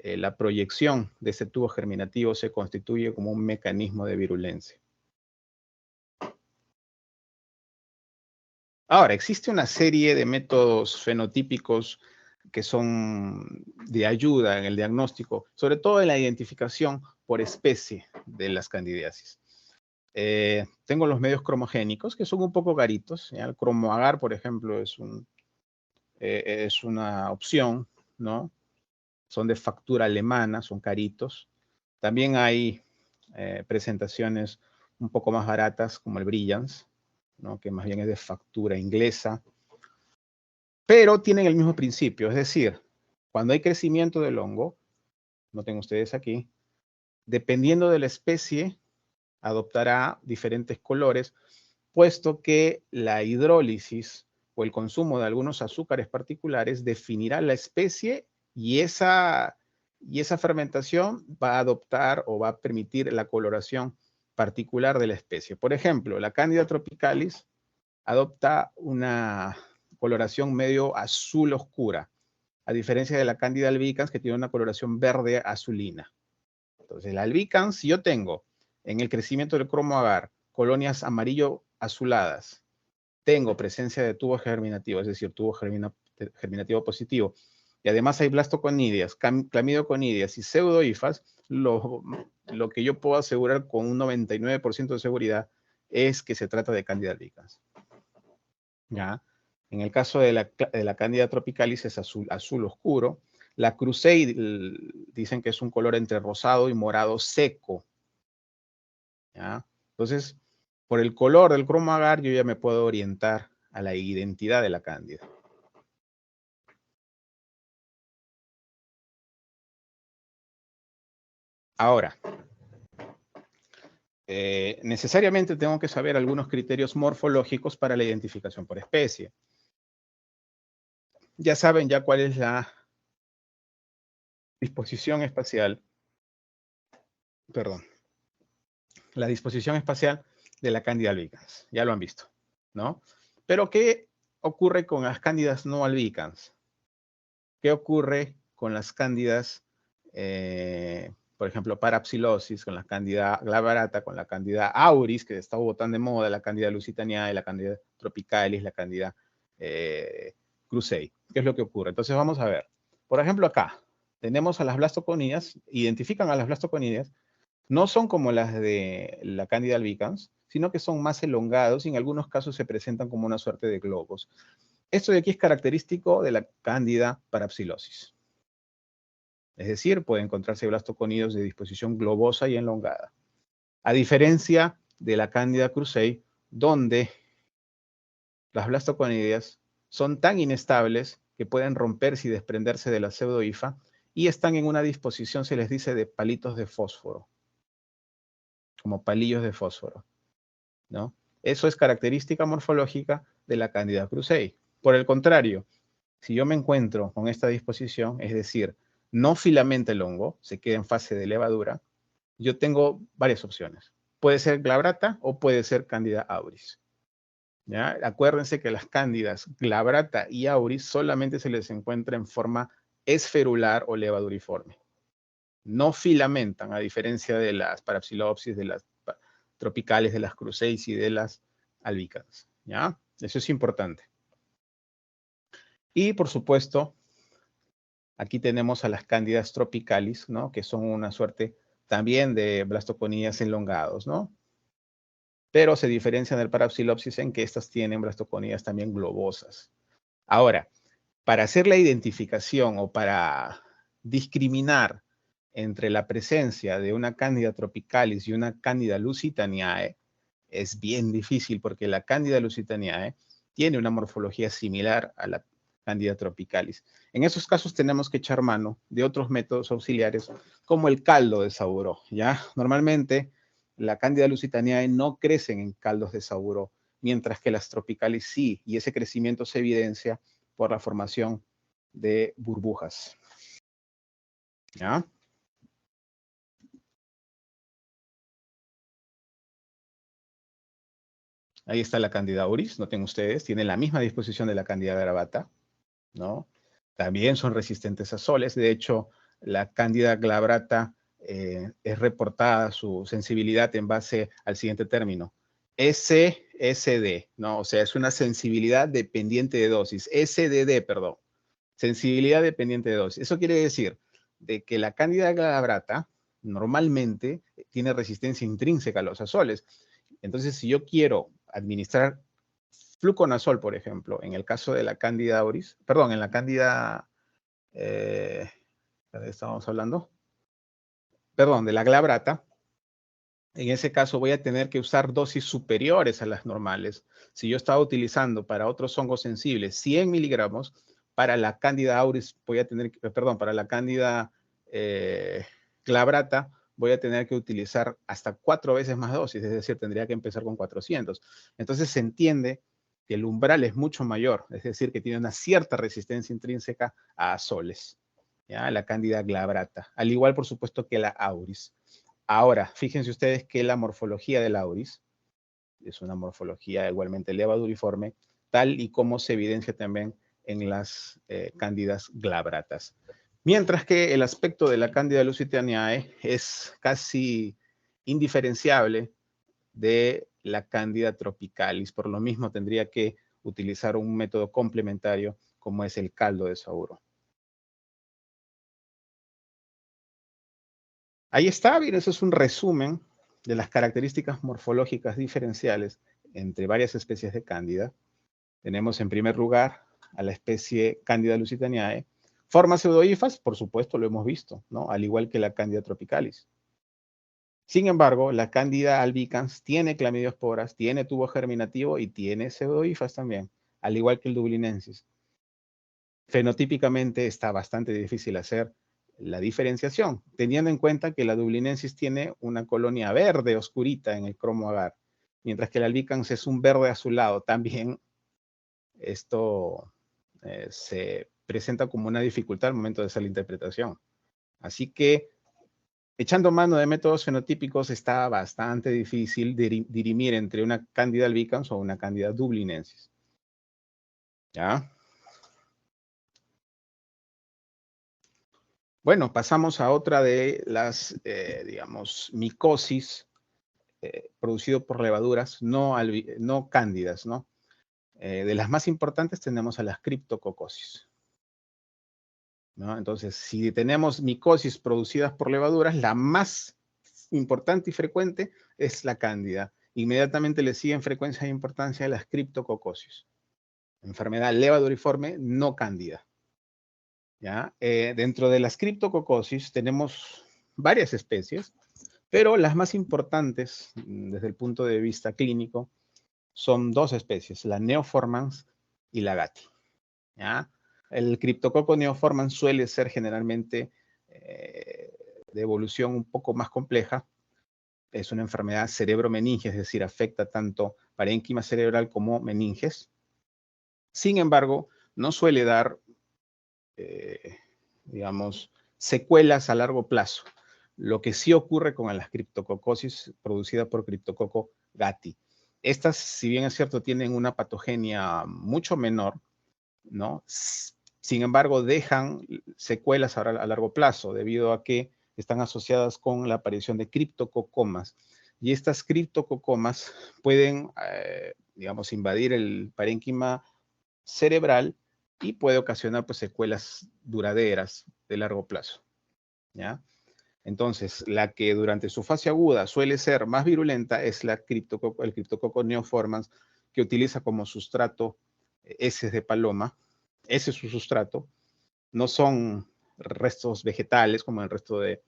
la proyección de ese tubo germinativo se constituye como un mecanismo de virulencia. Ahora, existe una serie de métodos fenotípicos que son de ayuda en el diagnóstico, sobre todo en la identificación por especie de las candidiasis. Tengo los medios cromogénicos, que son un poco caritos. ¿Ya? El cromoagar, por ejemplo, es una opción, ¿no? Son de factura alemana, son caritos. También hay presentaciones un poco más baratas, como el Brilliance, ¿no? Que más bien es de factura inglesa. Pero tienen el mismo principio, es decir, cuando hay crecimiento del hongo, noten ustedes aquí, dependiendo de la especie, adoptará diferentes colores, puesto que la hidrólisis o el consumo de algunos azúcares particulares definirá la especie y esa fermentación va a adoptar o va a permitir la coloración particular de la especie. Por ejemplo, la Candida tropicalis adopta una coloración medio azul oscura, a diferencia de la Candida albicans, que tiene una coloración verde azulina. Entonces, la albicans, si yo tengo en el crecimiento del cromoagar colonias amarillo azuladas, tengo presencia de tubo germinativo, es decir, tubo germinativo positivo, y además hay blastoconidias, clamidoconidias y pseudohifas, lo que yo puedo asegurar con un 99% de seguridad es que se trata de Candida albicans. ¿Ya? En el caso de la Candida tropicalis es azul oscuro. La Crusade dicen que es un color entre rosado y morado seco. ¿Ya? Entonces, por el color del cromoagar yo ya me puedo orientar a la identidad de la cándida. Ahora, necesariamente tengo que saber algunos criterios morfológicos para la identificación por especie. Ya saben ya cuál es la disposición espacial, perdón, la disposición espacial de la Candida albicans. Ya lo han visto, ¿no? Pero ¿qué ocurre con las cándidas no albicans? ¿Qué ocurre con las cándidas, por ejemplo, parapsilosis, con la Candida glabrata, con la Candida auris, que está tan de moda, la Candida lusitaniae, la Candida tropicalis, la Candida crusei? ¿Qué es lo que ocurre? Entonces vamos a ver. Por ejemplo, acá tenemos a las blastoconidias, identifican a las blastoconidias, no son como las de la Candida albicans, sino que son más elongados y en algunos casos se presentan como una suerte de globos. Esto de aquí es característico de la Candida parapsilosis. Es decir, puede encontrarse blastoconidios de disposición globosa y elongada. A diferencia de la Candida crusei, donde las blastoconidias son tan inestables que pueden romperse y desprenderse de la pseudohifa y están en una disposición, se les dice, de palitos de fósforo, como palillos de fósforo, ¿no? Eso es característica morfológica de la Candida crusei. Por el contrario, si yo me encuentro con esta disposición, es decir, no filamenta el hongo, se queda en fase de levadura, yo tengo varias opciones. Puede ser glabrata o puede ser Candida auris. ¿Ya? Acuérdense que las cándidas glabrata y auris solamente se les encuentra en forma esferular o levaduriforme. No filamentan, a diferencia de las Parapsilopsis, de las tropicales, de las Cruceis y de las albicans, ¿ya? Eso es importante. Y, por supuesto, aquí tenemos a las Cándidas tropicalis, ¿no? Que son una suerte también de blastoconillas elongados, ¿no? Pero se diferencian del Parapsilopsis en que estas tienen blastoconillas también globosas. Ahora, para hacer la identificación o para discriminar entre la presencia de una Cándida tropicalis y una Cándida lusitaniae, es bien difícil porque la Cándida lusitaniae tiene una morfología similar a la Cándida tropicalis. En esos casos tenemos que echar mano de otros métodos auxiliares como el caldo de saburó, ¿ya? Normalmente la Cándida lusitaniae no crecen en caldos de saburó, mientras que las tropicalis sí, y ese crecimiento se evidencia por la formación de burbujas, ¿ya? Ahí está la Candida auris, noten ustedes, tiene la misma disposición de la Candida gravata, ¿no? También son resistentes a soles. De hecho, la Candida glabrata es reportada su sensibilidad en base al siguiente término. SSD, ¿no? O sea, es una sensibilidad dependiente de dosis. SDD, perdón. Sensibilidad dependiente de dosis. Eso quiere decir de que la Candida glabrata normalmente tiene resistencia intrínseca a los azoles. Entonces, si yo quiero administrar fluconazol, por ejemplo, en el caso de la Candida auris, perdón, en la Candida, ¿de qué estábamos hablando? Perdón, de la glabrata, en ese caso voy a tener que usar dosis superiores a las normales. Si yo estaba utilizando para otros hongos sensibles 100 miligramos, para la Candida auris voy a tener, perdón, para la Candida glabrata voy a tener que utilizar hasta 4 veces más dosis, es decir, tendría que empezar con 400. Entonces se entiende que el umbral es mucho mayor, es decir, que tiene una cierta resistencia intrínseca a azoles, ¿ya? La Candida glabrata, al igual, por supuesto, que la auris. Ahora, fíjense ustedes que la morfología del auris es una morfología igualmente levaduriforme, tal y como se evidencia también en las cándidas glabratas. Mientras que el aspecto de la Cándida lusitaniae es casi indiferenciable de la Cándida tropicalis. Por lo mismo, tendría que utilizar un método complementario como es el caldo de saburó. Ahí está, bien, eso es un resumen de las características morfológicas diferenciales entre varias especies de Cándida. Tenemos en primer lugar a la especie Cándida lusitaniae. Formas pseudohifas, por supuesto, lo hemos visto, ¿no? Al igual que la Cándida tropicalis. Sin embargo, la Cándida albicans tiene clamidiosporas, tiene tubo germinativo y tiene pseudohifas también, al igual que el dublinensis. Fenotípicamente está bastante difícil hacer la diferenciación, teniendo en cuenta que la dublinensis tiene una colonia verde oscurita en el cromo agar, mientras que el albicans es un verde azulado. También esto se presenta como una dificultad al momento de hacer la interpretación. Así que, echando mano de métodos fenotípicos, está bastante difícil dirimir entre una Cándida albicans o una Cándida dublinensis. ¿Ya? Bueno, pasamos a otra de las, digamos, micosis producido por levaduras no cándidas, ¿no? De las más importantes tenemos a las criptococosis, ¿no? Entonces, si tenemos micosis producidas por levaduras, la más importante y frecuente es la cándida. Inmediatamente le sigue en frecuencia e importancia las criptococosis. Enfermedad levaduriforme no cándida. ¿Ya? Dentro de las criptococosis tenemos varias especies, pero las más importantes desde el punto de vista clínico son dos especies, la neoformans y la gatti. ¿Ya? El criptococo neoformans suele ser generalmente de evolución un poco más compleja. Es una enfermedad cerebromeninge, es decir, afecta tanto parénquima cerebral como meninges. Sin embargo, no suele dar digamos, secuelas a largo plazo. Lo que sí ocurre con las criptococosis producida por Cryptococcus gatti. Estas, si bien es cierto, tienen una patogenia mucho menor, ¿no? Sin embargo, dejan secuelas a largo plazo debido a que están asociadas con la aparición de criptococomas. Y estas criptococomas pueden, digamos, invadir el parénquima cerebral y puede ocasionar pues, secuelas duraderas de largo plazo. ¿Ya? Entonces, la que durante su fase aguda suele ser más virulenta es el criptococo neoformans, que utiliza como sustrato heces de paloma. Ese es su sustrato. No son restos vegetales como el resto de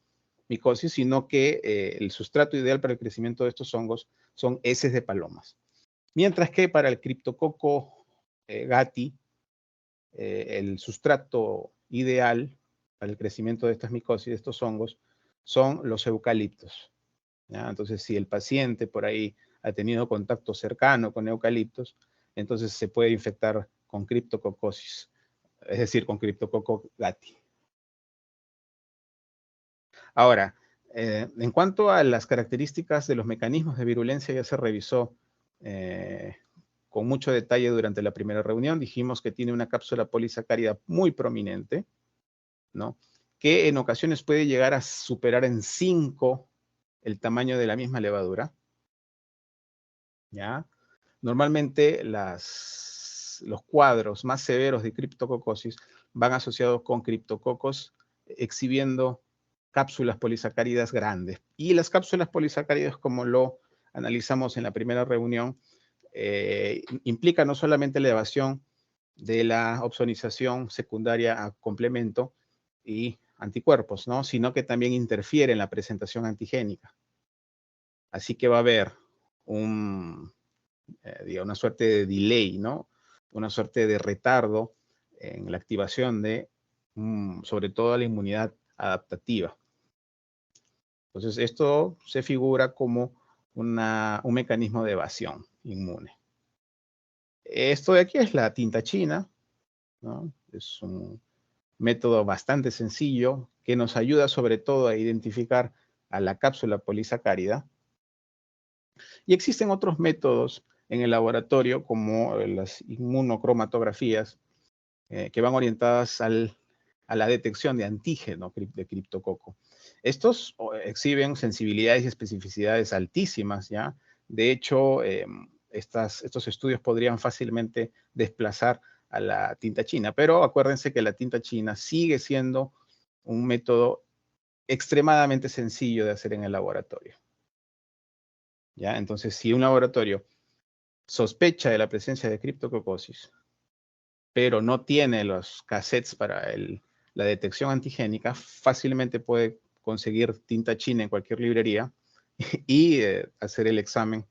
micosis, sino que el sustrato ideal para el crecimiento de estos hongos son heces de palomas. Mientras que para el criptococo gatti, el sustrato ideal para el crecimiento de estas micosis, de estos hongos, son los eucaliptos. ¿Ya? Entonces, si el paciente por ahí ha tenido contacto cercano con eucaliptos, entonces se puede infectar con criptococosis, es decir, con criptococo gatti. Ahora, en cuanto a las características de los mecanismos de virulencia, ya se revisó con mucho detalle durante la primera reunión. Dijimos que tiene una cápsula polisacárida muy prominente, ¿no? Que en ocasiones puede llegar a superar en 5 el tamaño de la misma levadura. ¿Ya? Normalmente los cuadros más severos de criptococosis van asociados con criptococos exhibiendo cápsulas polisacáridas grandes. Y las cápsulas polisacáridas, como lo analizamos en la primera reunión, implica no solamente la elevación de la opsonización secundaria a complemento y anticuerpos, ¿no? Sino que también interfiere en la presentación antigénica. Así que va a haber una suerte de delay, ¿no? Una suerte de retardo en la activación de, sobre todo, la inmunidad adaptativa. Entonces, esto se figura como un mecanismo de evasión inmune. Esto de aquí es la tinta china, ¿no? Es un método bastante sencillo que nos ayuda sobre todo a identificar a la cápsula polisacárida. Y existen otros métodos en el laboratorio como las inmunocromatografías que van orientadas a la detección de antígeno de criptococo. Estos exhiben sensibilidades y especificidades altísimas, ¿ya? De hecho, estos estudios podrían fácilmente desplazar a la tinta china, pero acuérdense que la tinta china sigue siendo un método extremadamente sencillo de hacer en el laboratorio. ¿Ya? Entonces, si un laboratorio sospecha de la presencia de criptococosis, pero no tiene los cassettes para la detección antigénica, fácilmente puede conseguir tinta china en cualquier librería y hacer el examen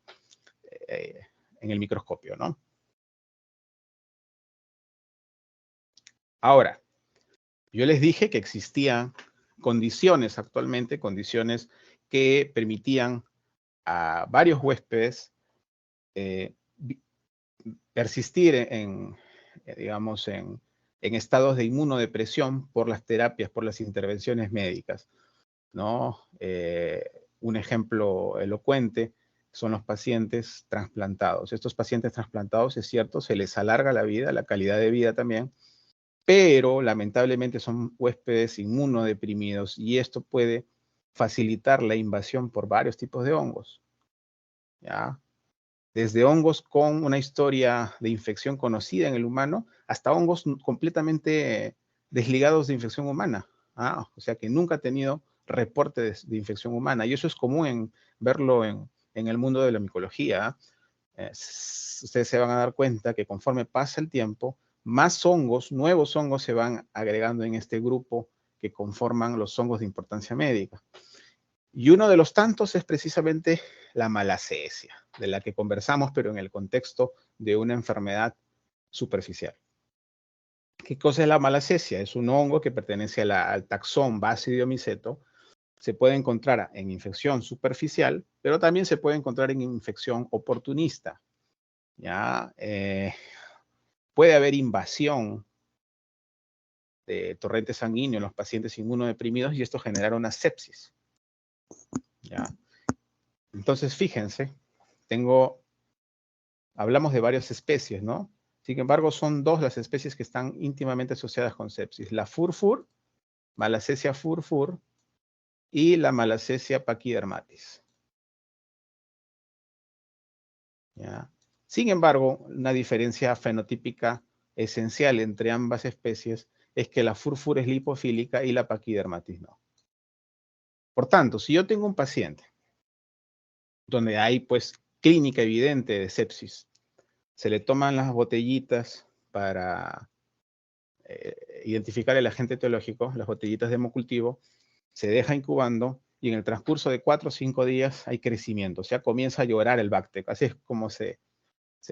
en el microscopio, ¿no? Ahora, yo les dije que existían condiciones actualmente, condiciones que permitían a varios huéspedes persistir digamos, en estados de inmunodepresión por las terapias, por las intervenciones médicas, ¿no? Un ejemplo elocuente son los pacientes trasplantados. Estos pacientes trasplantados, es cierto, se les alarga la vida, la calidad de vida también, pero lamentablemente son huéspedes inmunodeprimidos y esto puede facilitar la invasión por varios tipos de hongos, ¿ya? Desde hongos con una historia de infección conocida en el humano hasta hongos completamente desligados de infección humana. O sea que nunca ha tenido reporte de infección humana. Y eso es común verlo en el mundo de la micología. Ustedes se van a dar cuenta que conforme pasa el tiempo, más hongos, nuevos hongos se van agregando en este grupo que conforman los hongos de importancia médica. Y uno de los tantos es precisamente la malacesia, de la que conversamos, pero en el contexto de una enfermedad superficial. ¿Qué cosa es la malacesia? Es un hongo que pertenece al taxón Basidiomyceto. Se puede encontrar en infección superficial, pero también se puede encontrar en infección oportunista. ¿Ya? Puede haber invasión de torrente sanguíneo en los pacientes inmunodeprimidos y esto genera una sepsis. ¿Ya? Entonces, fíjense, hablamos de varias especies, ¿no? Sin embargo, son dos las especies que están íntimamente asociadas con sepsis. La furfur, Malassezia furfur, y la Malassezia pachydermatis. ¿Ya? Sin embargo, una diferencia fenotípica esencial entre ambas especies es que la furfur es lipofílica y la pachydermatis no. Por tanto, si yo tengo un paciente donde hay pues clínica evidente de sepsis, se le toman las botellitas para identificar el agente etiológico, las botellitas de hemocultivo, se deja incubando y en el transcurso de 4 o 5 días hay crecimiento, o sea, comienza a llorar el Bactec. Así es como se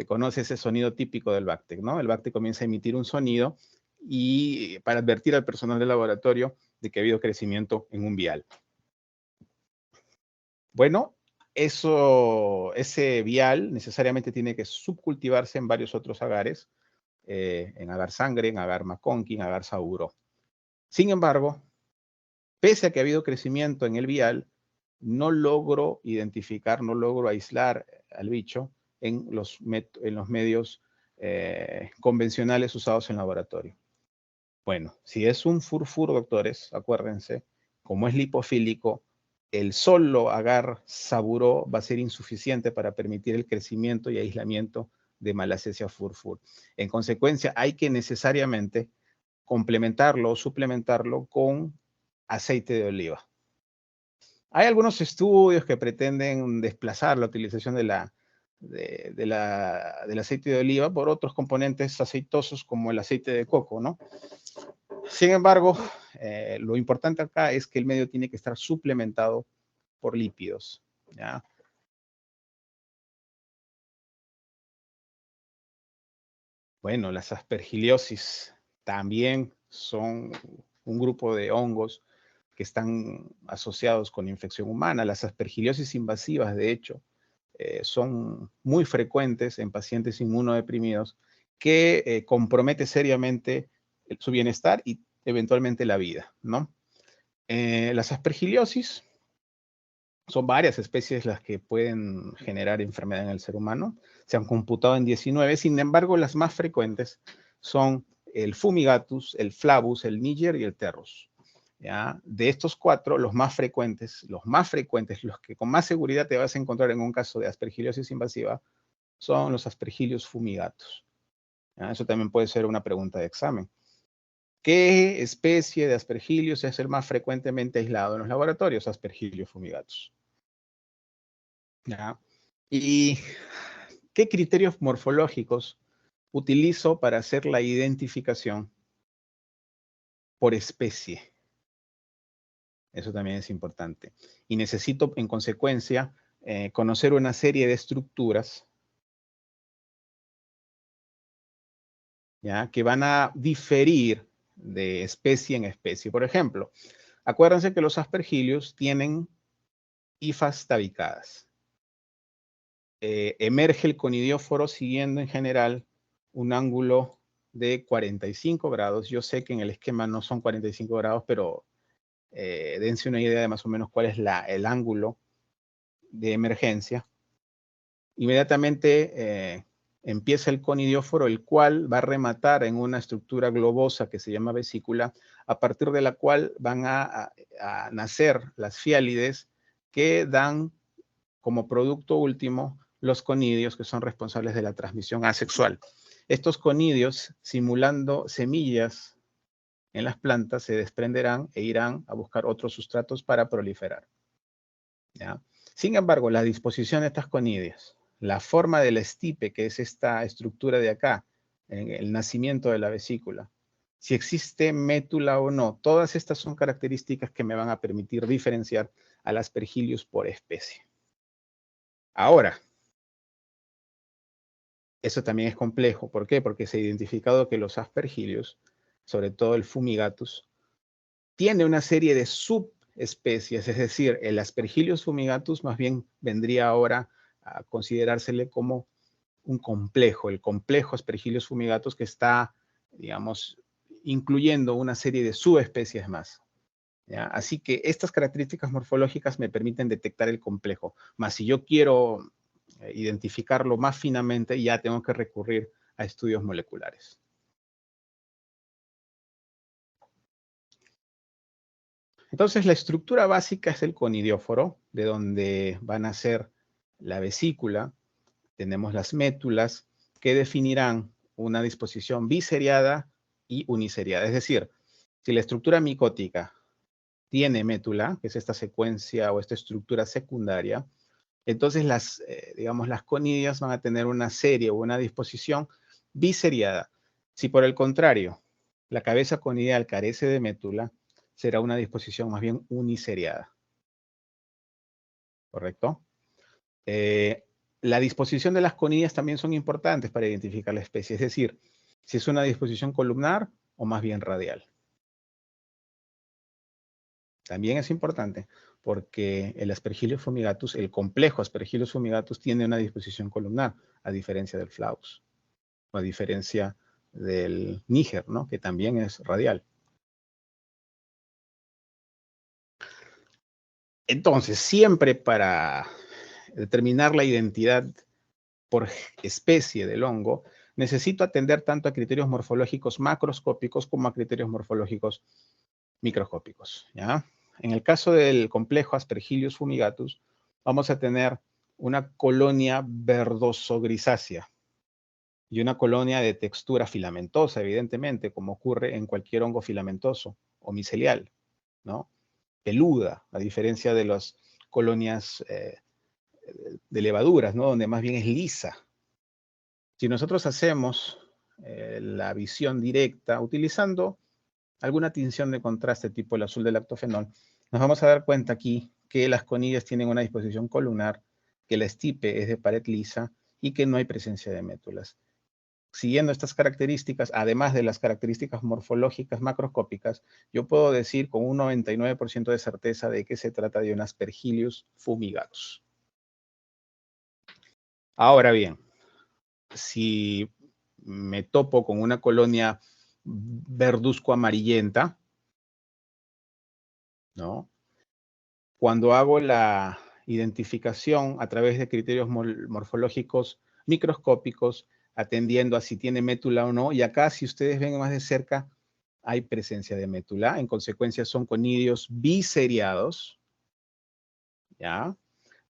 conoce ese sonido típico del Bactec, ¿no? El Bactec comienza a emitir un sonido y para advertir al personal del laboratorio de que ha habido crecimiento en un vial. Bueno, ese vial necesariamente tiene que subcultivarse en varios otros agares, en agar sangre, en agar McConkie, en agar Sauro. Sin embargo, pese a que ha habido crecimiento en el vial, no logro identificar, no logro aislar al bicho en los medios convencionales usados en laboratorio. Bueno, si es un furfur, doctores, acuérdense, como es lipofílico, el solo agar Saburó va a ser insuficiente para permitir el crecimiento y aislamiento de Malassezia furfur. En consecuencia, hay que necesariamente complementarlo o suplementarlo con aceite de oliva. Hay algunos estudios que pretenden desplazar la utilización del aceite de oliva por otros componentes aceitosos como el aceite de coco, ¿no? Sin embargo, lo importante acá es que el medio tiene que estar suplementado por lípidos, ¿ya? Bueno, las aspergiliosis también son un grupo de hongos que están asociados con infección humana. Las aspergiliosis invasivas, de hecho, son muy frecuentes en pacientes inmunodeprimidos que compromete seriamente su bienestar y eventualmente la vida, ¿no? Las aspergiliosis son varias especies las que pueden generar enfermedad en el ser humano. Se han computado en 19, sin embargo, las más frecuentes son el fumigatus, el flavus, el niger y el terrus. ¿Ya? De estos 4, los más frecuentes, los que con más seguridad te vas a encontrar en un caso de aspergiliosis invasiva, son los aspergillus fumigatus. ¿Ya? Eso también puede ser una pregunta de examen. ¿Qué especie de aspergillus es el más frecuentemente aislado en los laboratorios? Aspergillus fumigatus. ¿Ya? ¿Y qué criterios morfológicos utilizo para hacer la identificación por especie? Eso también es importante. Y necesito, en consecuencia, conocer una serie de estructuras, ¿ya?, que van a diferir de especie en especie. Por ejemplo, acuérdense que los aspergillus tienen hifas tabicadas. Emerge el conidióforo siguiendo en general un ángulo de 45 grados. Yo sé que en el esquema no son 45 grados, pero dense una idea de más o menos cuál es el ángulo de emergencia. Inmediatamente empieza el conidióforo, el cual va a rematar en una estructura globosa que se llama vesícula, a partir de la cual van a nacer las fiálides que dan como producto último los conidios, que son responsables de la transmisión asexual. Estos conidios, simulando semillas en las plantas, se desprenderán e irán a buscar otros sustratos para proliferar, ¿ya? Sin embargo, la disposición de estas conidias, la forma de la estipe, que es esta estructura de acá, en el nacimiento de la vesícula, si existe métula o no, todas estas son características que me van a permitir diferenciar al Aspergillus por especie. Ahora, eso también es complejo. ¿Por qué? Porque se ha identificado que los Aspergillus, sobre todo el fumigatus, tiene una serie de subespecies, es decir, el Aspergillus fumigatus más bien vendría ahora a considerársele como un complejo, el complejo Aspergillus fumigatus, que está, digamos, incluyendo una serie de subespecies más, ¿ya? Así que estas características morfológicas me permiten detectar el complejo. Más si yo quiero identificarlo más finamente, ya tengo que recurrir a estudios moleculares. Entonces, la estructura básica es el conidióforo, de donde van a ser la vesícula. Tenemos las métulas, que definirán una disposición biseriada y uniseriada. Es decir, si la estructura micótica tiene métula, que es esta secuencia o esta estructura secundaria, entonces digamos, las conidias van a tener una serie o una disposición biseriada. Si por el contrario, la cabeza conidial carece de métula, será una disposición más bien uniseriada. ¿Correcto? La disposición de las conidias también son importantes para identificar la especie, es decir, si es una disposición columnar o más bien radial. También es importante porque el Aspergillus fumigatus, el complejo Aspergillus fumigatus, tiene una disposición columnar, a diferencia del Flavus, o a diferencia del Níger, ¿no? Que también es radial. Entonces, siempre para determinar la identidad por especie del hongo, necesito atender tanto a criterios morfológicos macroscópicos como a criterios morfológicos microscópicos, ¿ya? En el caso del complejo Aspergillus fumigatus, vamos a tener una colonia verdoso-grisácea y una colonia de textura filamentosa, evidentemente, como ocurre en cualquier hongo filamentoso o micelial, ¿no? Peluda, a diferencia de las colonias de levaduras, ¿no? Donde más bien es lisa. Si nosotros hacemos la visión directa utilizando alguna tinción de contraste tipo el azul del lactofenol, nos vamos a dar cuenta aquí que las conidias tienen una disposición columnar, que la estipe es de pared lisa y que no hay presencia de métulas. Siguiendo estas características, además de las características morfológicas macroscópicas, yo puedo decir con un 99% de certeza de que se trata de un Aspergillus fumigatus. Ahora bien, si me topo con una colonia verduzco amarillenta, ¿no? Cuando hago la identificación a través de criterios morfológicos microscópicos, atendiendo a si tiene métula o no, y acá si ustedes ven más de cerca, hay presencia de métula, en consecuencia son conidios biseriados, ¿ya?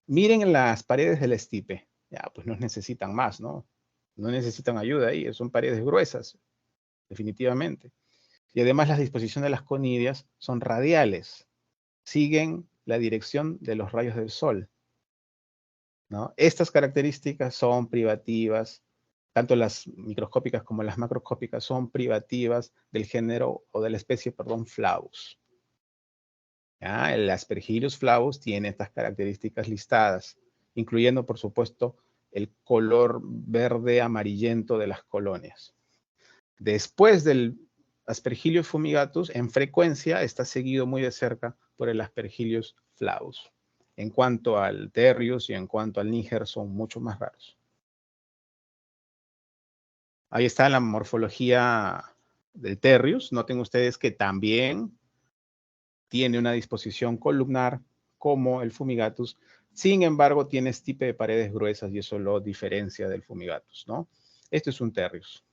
Miren las paredes del estipe, ya, pues no necesitan más, ¿no? No necesitan ayuda ahí, son paredes gruesas, definitivamente. Y además las disposiciones de las conidias son radiales, siguen la dirección de los rayos del sol, ¿no? Estas características son privativas, tanto las microscópicas como las macroscópicas son privativas del género o de la especie, perdón, Flavus. ¿Ya? El Aspergillus flavus tiene estas características listadas, incluyendo, por supuesto, el color verde amarillento de las colonias. Después del Aspergillus fumigatus, en frecuencia está seguido muy de cerca por el Aspergillus flavus. En cuanto al Terrius y en cuanto al Níger, son mucho más raros. Ahí está la morfología del Terrius. Noten ustedes que también tiene una disposición columnar como el Fumigatus. Sin embargo, tiene estipe de paredes gruesas y eso lo diferencia del Fumigatus, ¿no? Esto es un Terrius.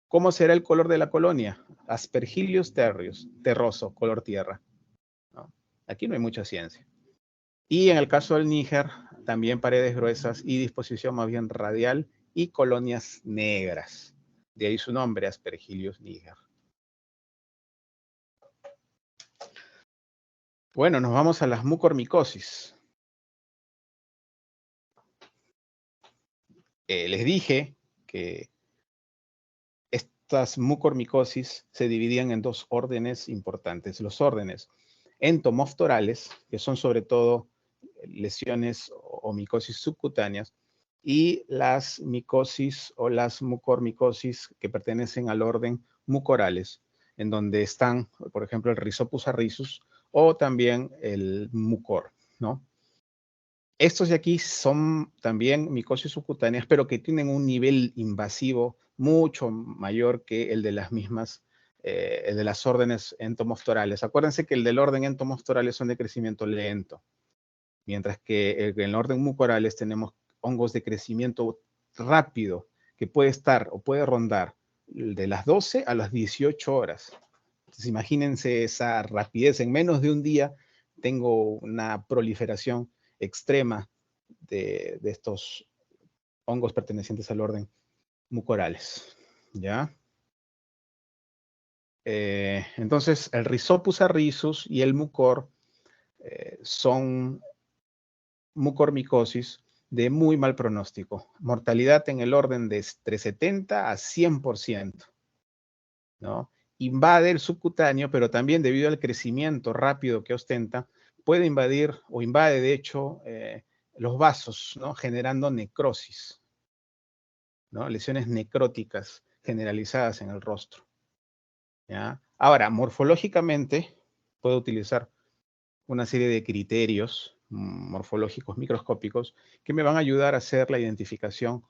¿Cómo será el color de la colonia? Aspergillus terrius, terroso, color tierra, ¿no? Aquí no hay mucha ciencia. Y en el caso del Níger, también paredes gruesas y disposición más bien radial y colonias negras. De ahí su nombre, Aspergillus niger. Bueno, nos vamos a las mucormicosis. Les dije que estas mucormicosis se dividían en dos órdenes importantes. Los órdenes entomoftorales, que son sobre todo lesiones o micosis subcutáneas, y las micosis o las mucormicosis que pertenecen al orden mucorales, en donde están, por ejemplo, el Rhizopus arrisus o también el mucor, ¿no? Estos de aquí son también micosis subcutáneas, pero que tienen un nivel invasivo mucho mayor que el de las mismas, el de las órdenes entomoftorales. Acuérdense que el del orden entomoftorales son de crecimiento lento, mientras que en el orden mucorales tenemos hongos de crecimiento rápido que puede estar o puede rondar de las 12 a las 18 horas. Entonces, imagínense esa rapidez. En menos de un día tengo una proliferación extrema de estos hongos pertenecientes al orden mucorales, ¿ya? Entonces, el Rhizopus arrizus y el mucor son mucormicosis de muy mal pronóstico. Mortalidad en el orden de entre 70 a 100%, ¿no? Invade el subcutáneo, pero también debido al crecimiento rápido que ostenta, puede invadir o invade, de hecho, los vasos, ¿no? Generando necrosis, ¿no? Lesiones necróticas generalizadas en el rostro, ¿ya? Ahora, morfológicamente, puedo utilizar una serie de criterios morfológicos microscópicos que me van a ayudar a hacer la identificación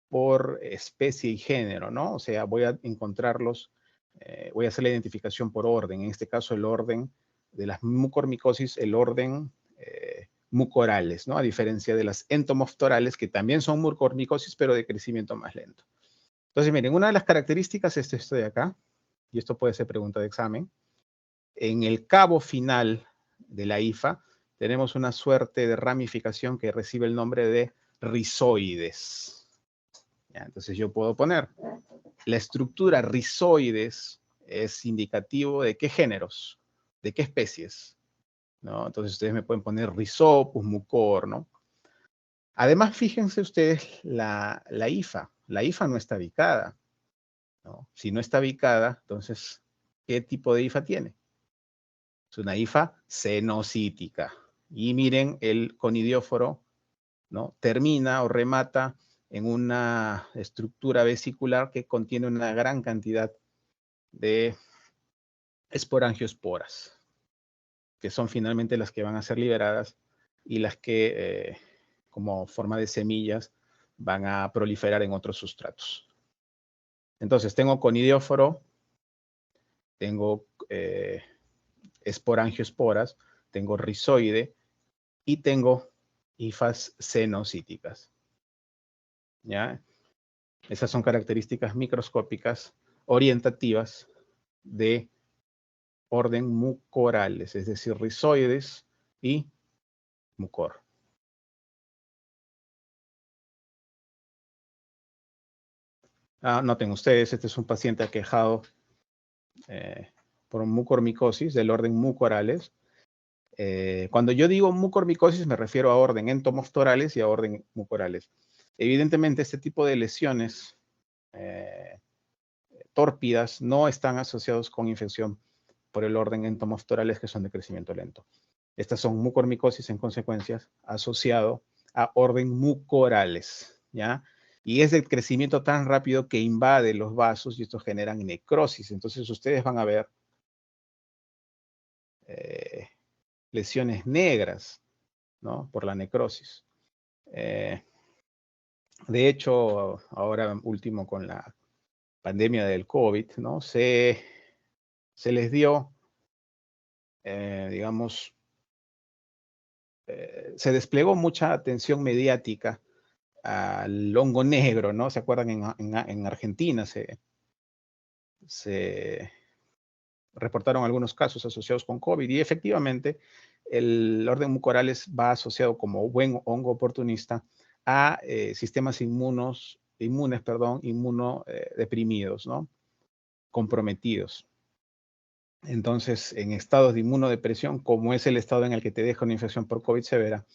por especie y género, ¿no? O sea, voy a encontrarlos, voy a hacer la identificación por orden. En este caso, el orden de las mucormicosis, el orden mucorales, ¿no? A diferencia de las entomoftorales, que también son mucormicosis, pero de crecimiento más lento. Entonces, miren, una de las características es esto de acá, y esto puede ser pregunta de examen. En el cabo final de la hifa tenemos una suerte de ramificación que recibe el nombre de rizoides. ¿Ya? Entonces yo puedo poner la estructura rizoides es indicativo de qué géneros, de qué especies, ¿no? Entonces ustedes me pueden poner Rhizopus, mucor, ¿no? Además, fíjense ustedes la hifa. La hifa no está bicada, ¿no? Si no está bicada, entonces, ¿qué tipo de hifa tiene? Es una hifa cenocítica. Y miren, el conidióforo, ¿no? Termina o remata en una estructura vesicular que contiene una gran cantidad de esporangiosporas, que son finalmente las que van a ser liberadas y las que, como forma de semillas, van a proliferar en otros sustratos. Entonces, tengo conidióforo, tengo esporangiosporas, tengo rizoide y tengo hifas cenocíticas. ¿Ya? Esas son características microscópicas orientativas de orden mucorales, es decir, rizoides y mucor. Noten ustedes, este es un paciente aquejado por mucormicosis del orden mucorales. Cuando yo digo mucormicosis me refiero a orden entomoftorales y a orden mucorales. Evidentemente este tipo de lesiones tórpidas no están asociados con infección por el orden entomoftorales que son de crecimiento lento. Estas son mucormicosis en consecuencia asociado a orden mucorales, ¿ya? Y es de crecimiento tan rápido que invade los vasos y estos generan necrosis. Entonces ustedes van a ver lesiones negras, ¿no? Por la necrosis. De hecho, ahora último con la pandemia del COVID, ¿no? Se les dio, digamos, se desplegó mucha atención mediática al hongo negro, ¿no? ¿Se acuerdan? En Argentina se reportaron algunos casos asociados con COVID y efectivamente el orden mucorales va asociado como buen hongo oportunista a sistemas inmunodeprimidos, ¿no? Comprometidos. Entonces, en estados de inmunodepresión, como es el estado en el que te deja una infección por COVID severa,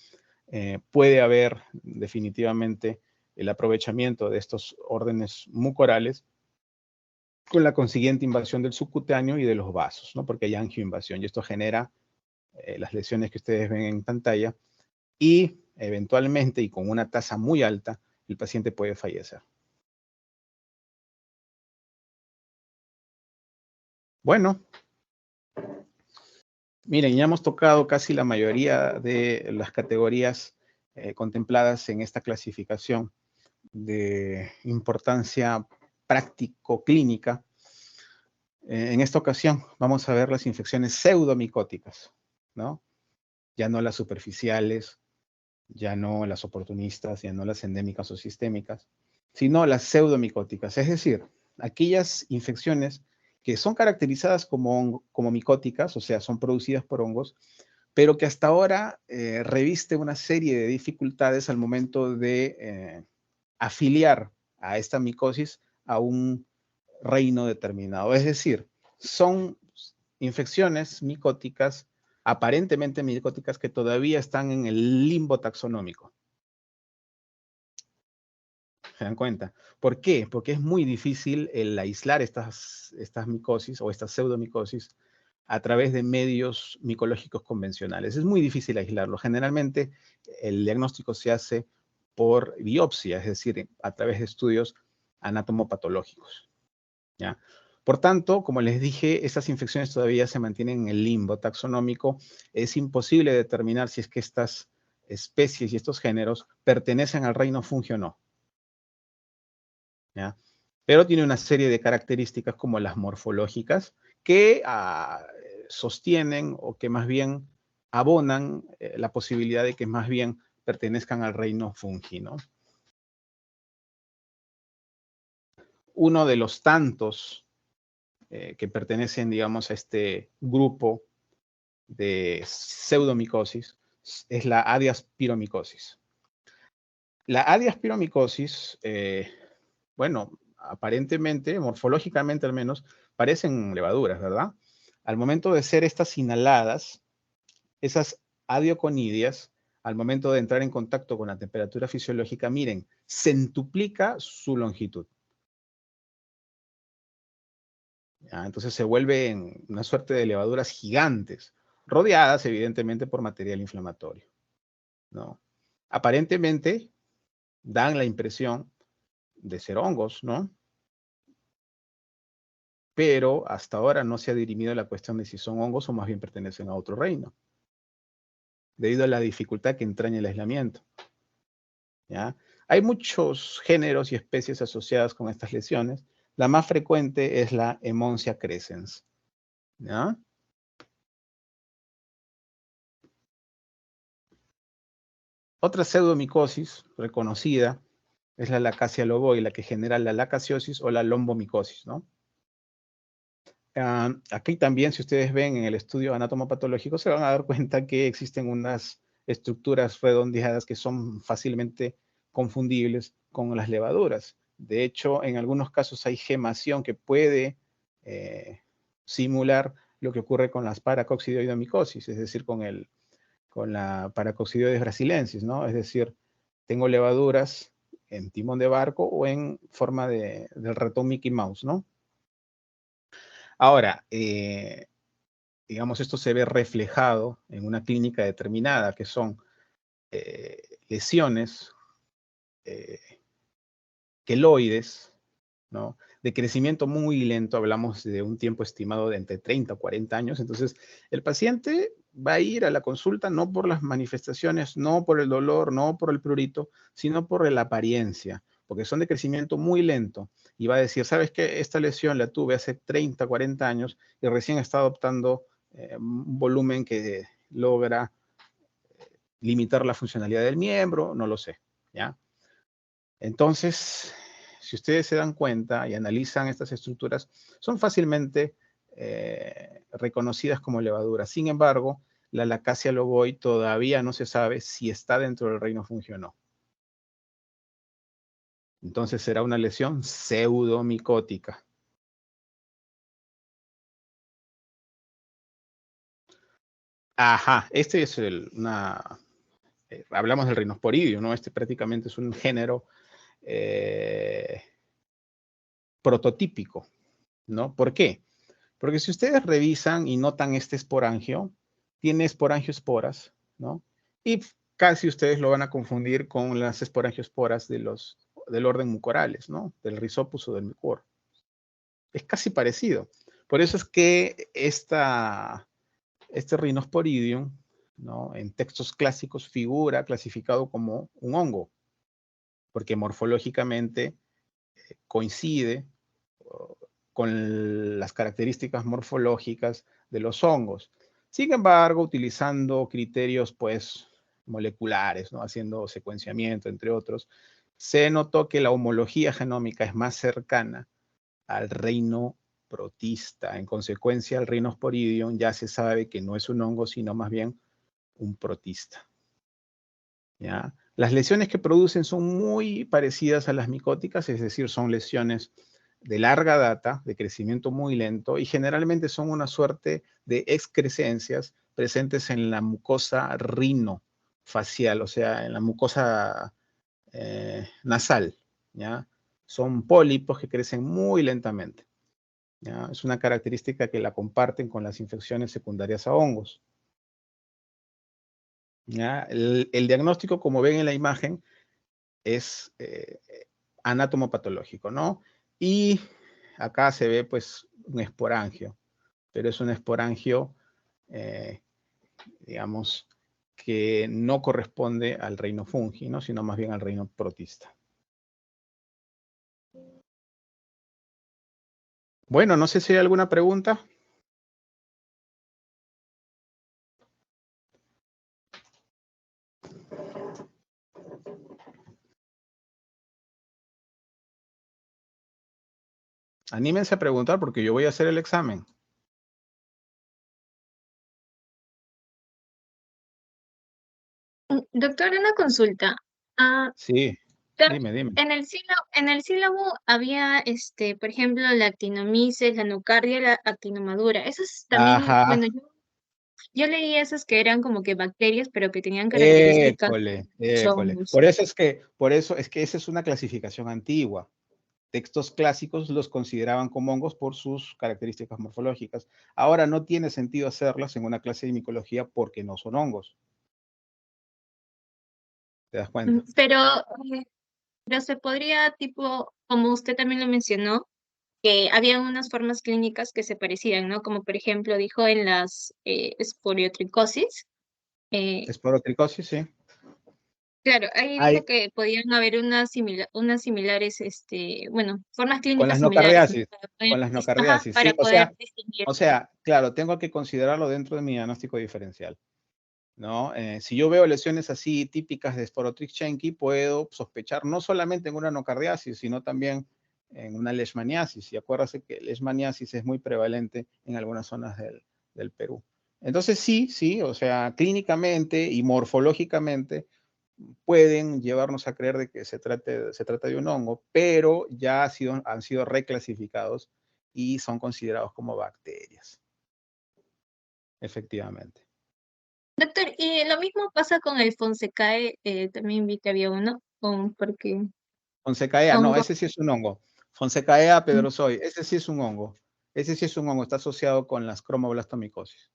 puede haber definitivamente el aprovechamiento de estos órdenes mucorales con la consiguiente invasión del subcutáneo y de los vasos, ¿no? Porque hay angioinvasión y esto genera las lesiones que ustedes ven en pantalla y eventualmente y con una tasa muy alta, el paciente puede fallecer. Bueno, miren, ya hemos tocado casi la mayoría de las categorías contempladas en esta clasificación de importancia práctico-clínica. En esta ocasión vamos a ver las infecciones pseudomicóticas, ¿no? Ya no las superficiales, ya no las oportunistas, ya no las endémicas o sistémicas, sino las pseudomicóticas, es decir, aquellas infecciones que son caracterizadas como micóticas, o sea, son producidas por hongos, pero que hasta ahora reviste una serie de dificultades al momento de afiliar a esta micosis a un reino determinado. Es decir, son infecciones micóticas, aparentemente micóticas, que todavía están en el limbo taxonómico. ¿Se dan cuenta? ¿Por qué? Porque es muy difícil el aislar estas micosis o estas pseudomicosis a través de medios micológicos convencionales. Es muy difícil aislarlo. Generalmente el diagnóstico se hace por biopsia, es decir, a través de estudios anatomopatológicos, ¿ya? Por tanto, como les dije, estas infecciones todavía se mantienen en el limbo taxonómico. Es imposible determinar si es que estas especies y estos géneros pertenecen al reino Fungi o no, ¿ya? Pero tiene una serie de características como las morfológicas que sostienen o que más bien abonan la posibilidad de que más bien pertenezcan al reino Fungi, ¿no? Uno de los tantos que pertenecen, digamos, a este grupo de pseudomicosis es la adiaspiromicosis. La adiaspiromicosis, bueno, aparentemente, morfológicamente al menos, parecen levaduras, ¿verdad? Al momento de ser estas inhaladas, esas adioconidias, al momento de entrar en contacto con la temperatura fisiológica, miren, centuplica su longitud. ¿Ya? Entonces se vuelven una suerte de levaduras gigantes, rodeadas evidentemente por material inflamatorio, ¿no? Aparentemente dan la impresión de ser hongos, ¿no? Pero hasta ahora no se ha dirimido la cuestión de si son hongos o más bien pertenecen a otro reino, debido a la dificultad que entraña el aislamiento, ¿ya? Hay muchos géneros y especies asociadas con estas lesiones. La más frecuente es la Hemoncia crescens, ¿ya? Otra pseudomicosis reconocida es la Lacasia loboi, la que genera la lacasiosis o la lombomicosis, ¿no? Aquí también, si ustedes ven en el estudio anatomopatológico, se van a dar cuenta que existen unas estructuras redondeadas que son fácilmente confundibles con las levaduras. De hecho, en algunos casos hay gemación que puede simular lo que ocurre con las paracoccidioidomicosis, es decir, con la paracoccidioides brasilensis, ¿no? Es decir, tengo levaduras en timón de barco o en forma del ratón Mickey Mouse, ¿no? Ahora, digamos, esto se ve reflejado en una clínica determinada, que son lesiones queloides, ¿no? De crecimiento muy lento, hablamos de un tiempo estimado de entre 30 o 40 años. Entonces, el paciente va a ir a la consulta no por las manifestaciones, no por el dolor, no por el prurito, sino por la apariencia, porque son de crecimiento muy lento. Y va a decir, ¿sabes qué? Esta lesión la tuve hace 30, 40 años y recién está adoptando un volumen que logra limitar la funcionalidad del miembro, no lo sé, ¿ya? Entonces, si ustedes se dan cuenta y analizan estas estructuras, son fácilmente reconocidas como levaduras. Sin embargo, la Lacasia loboi todavía no se sabe si está dentro del reino Fungi o no. Entonces será una lesión pseudomicótica. Ajá, este es hablamos del Rhinosporidium, ¿no? Este prácticamente es un género prototípico, ¿no? ¿Por qué? Porque si ustedes revisan y notan este esporangio, tiene esporangioesporas, ¿no? Y casi ustedes lo van a confundir con las esporangioesporas del orden mucorales, ¿no? Del Rhizopus o del mucor. Es casi parecido. Por eso es que este Rhinosporidium, ¿no? En textos clásicos figura clasificado como un hongo, porque morfológicamente coincide con las características morfológicas de los hongos. Sin embargo, utilizando criterios, pues, moleculares, ¿no? Haciendo secuenciamiento, entre otros, se notó que la homología genómica es más cercana al reino protista. En consecuencia, el Rhinosporidium ya se sabe que no es un hongo, sino más bien un protista. ¿Ya? Las lesiones que producen son muy parecidas a las micóticas, es decir, son lesiones de larga data, de crecimiento muy lento, y generalmente son una suerte de excrescencias presentes en la mucosa rinofacial, o sea, en la mucosa nasal, ¿ya? Son pólipos que crecen muy lentamente, ¿ya? Es una característica que la comparten con las infecciones secundarias a hongos. ¿Ya? El diagnóstico, como ven en la imagen, es anatomopatológico, ¿no? Y acá se ve pues un esporangio, pero es un esporangio, digamos, que no corresponde al reino fungi, ¿no? Sino más bien al reino protista. Bueno, no sé si hay alguna pregunta. Anímense a preguntar porque yo voy a hacer el examen. Doctor, una consulta. Ah, Sí, claro, dime. en el sílabo había, por ejemplo, la actinomices, la nocardia, la actinomadura. Esos también, Ajá, bueno, yo leí esas que eran como que bacterias, pero que tenían características de école. hongos. Por eso es que esa es una clasificación antigua. Textos clásicos los consideraban como hongos por sus características morfológicas. Ahora no tiene sentido hacerlas en una clase de micología porque no son hongos. ¿Te das cuenta? Eh, pero se podría, tipo, como usted también lo mencionó, que había unas formas clínicas que se parecían, ¿no? Como por ejemplo dijo en las esporotricosis. eh, Esporotricosis, sí. claro, ahí dijo Hay, que podían haber unas similares, bueno, formas con clínicas las similares, ¿no? nocardiasis, Ajá, sí. para poder distinguir. O sea, claro, tengo que considerarlo dentro de mi diagnóstico diferencial, ¿no? Si yo veo lesiones así típicas de Sporotrix-Schenki, puedo sospechar no solamente en una nocardiasis, sino también en una leishmaniasis. Y acuérdate que leishmaniasis es muy prevalente en algunas zonas del Perú. Entonces sí, o sea, clínicamente y morfológicamente pueden llevarnos a creer de que se trata de un hongo, pero ya han sido reclasificados y son considerados como bacterias, efectivamente. Doctor, y lo mismo pasa con el Fonsecae, también vi que había uno, porque Fonsecaea, no, hongo. ese sí es un hongo. Fonsecaea pedrosoy, ese sí es un hongo. Ese sí es un hongo, está asociado con las cromoblastomicosis.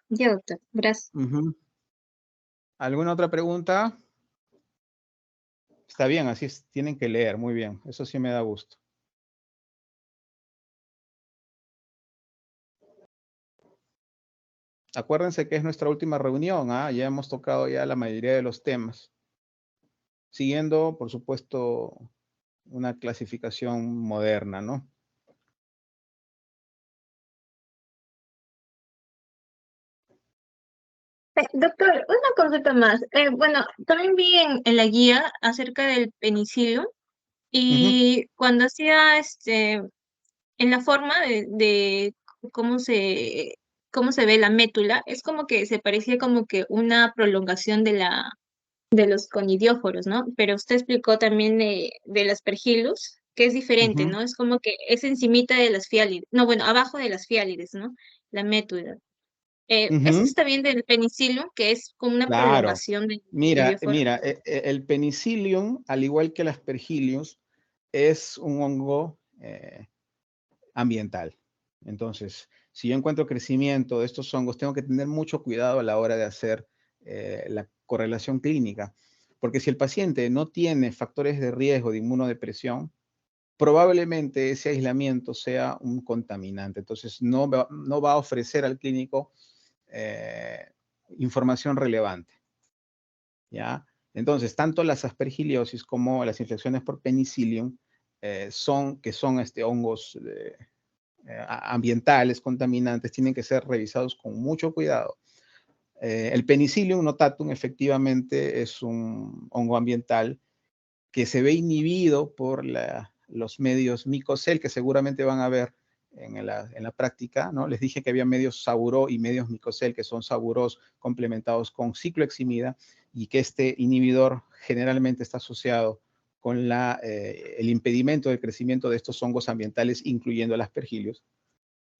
Ya, doctor, gracias. Ujú. ¿Alguna otra pregunta? Está bien, así es, tienen que leer, muy bien, eso sí me da gusto. Acuérdense que es nuestra última reunión, ¿ah? Ya hemos tocado ya la mayoría de los temas, siguiendo, por supuesto, una clasificación moderna, ¿no? Doctor, una consulta más. Bueno, también vi en la guía acerca del penicilio Ujú, y cuando hacía en la forma de cómo se ve la métula, es como que se parecía como que una prolongación de los conidióforos, ¿no? Pero usted explicó también de las Aspergillus, que es diferente, ujú, ¿no? Es como que es encimita de las fialides, no, bueno, abajo de las fialides, ¿no? La métula. Eso ujú. está bien del penicilio, que es como una Claro. prolongación del Mira, conidióforo. el penicillium, al igual que el Aspergillus, es un hongo ambiental. Entonces, si yo encuentro crecimiento de estos hongos, tengo que tener mucho cuidado a la hora de hacer la correlación clínica, porque si el paciente no tiene factores de riesgo de inmunodepresión, probablemente ese aislamiento sea un contaminante. Entonces, no va a ofrecer al clínico eh, información relevante, ¿ya? Entonces, tanto las aspergiliosis como las infecciones por penicillium son hongos ambientales, contaminantes, tienen que ser revisados con mucho cuidado. El Penicillium notatum efectivamente es un hongo ambiental que se ve inhibido por los medios micocel, que seguramente van a ver en la práctica, ¿no? Les dije que había medios saburó y medios micocel, que son saburós complementados con cicloheximida, y que este inhibidor generalmente está asociado con el impedimento del crecimiento de estos hongos ambientales, incluyendo el aspergillus,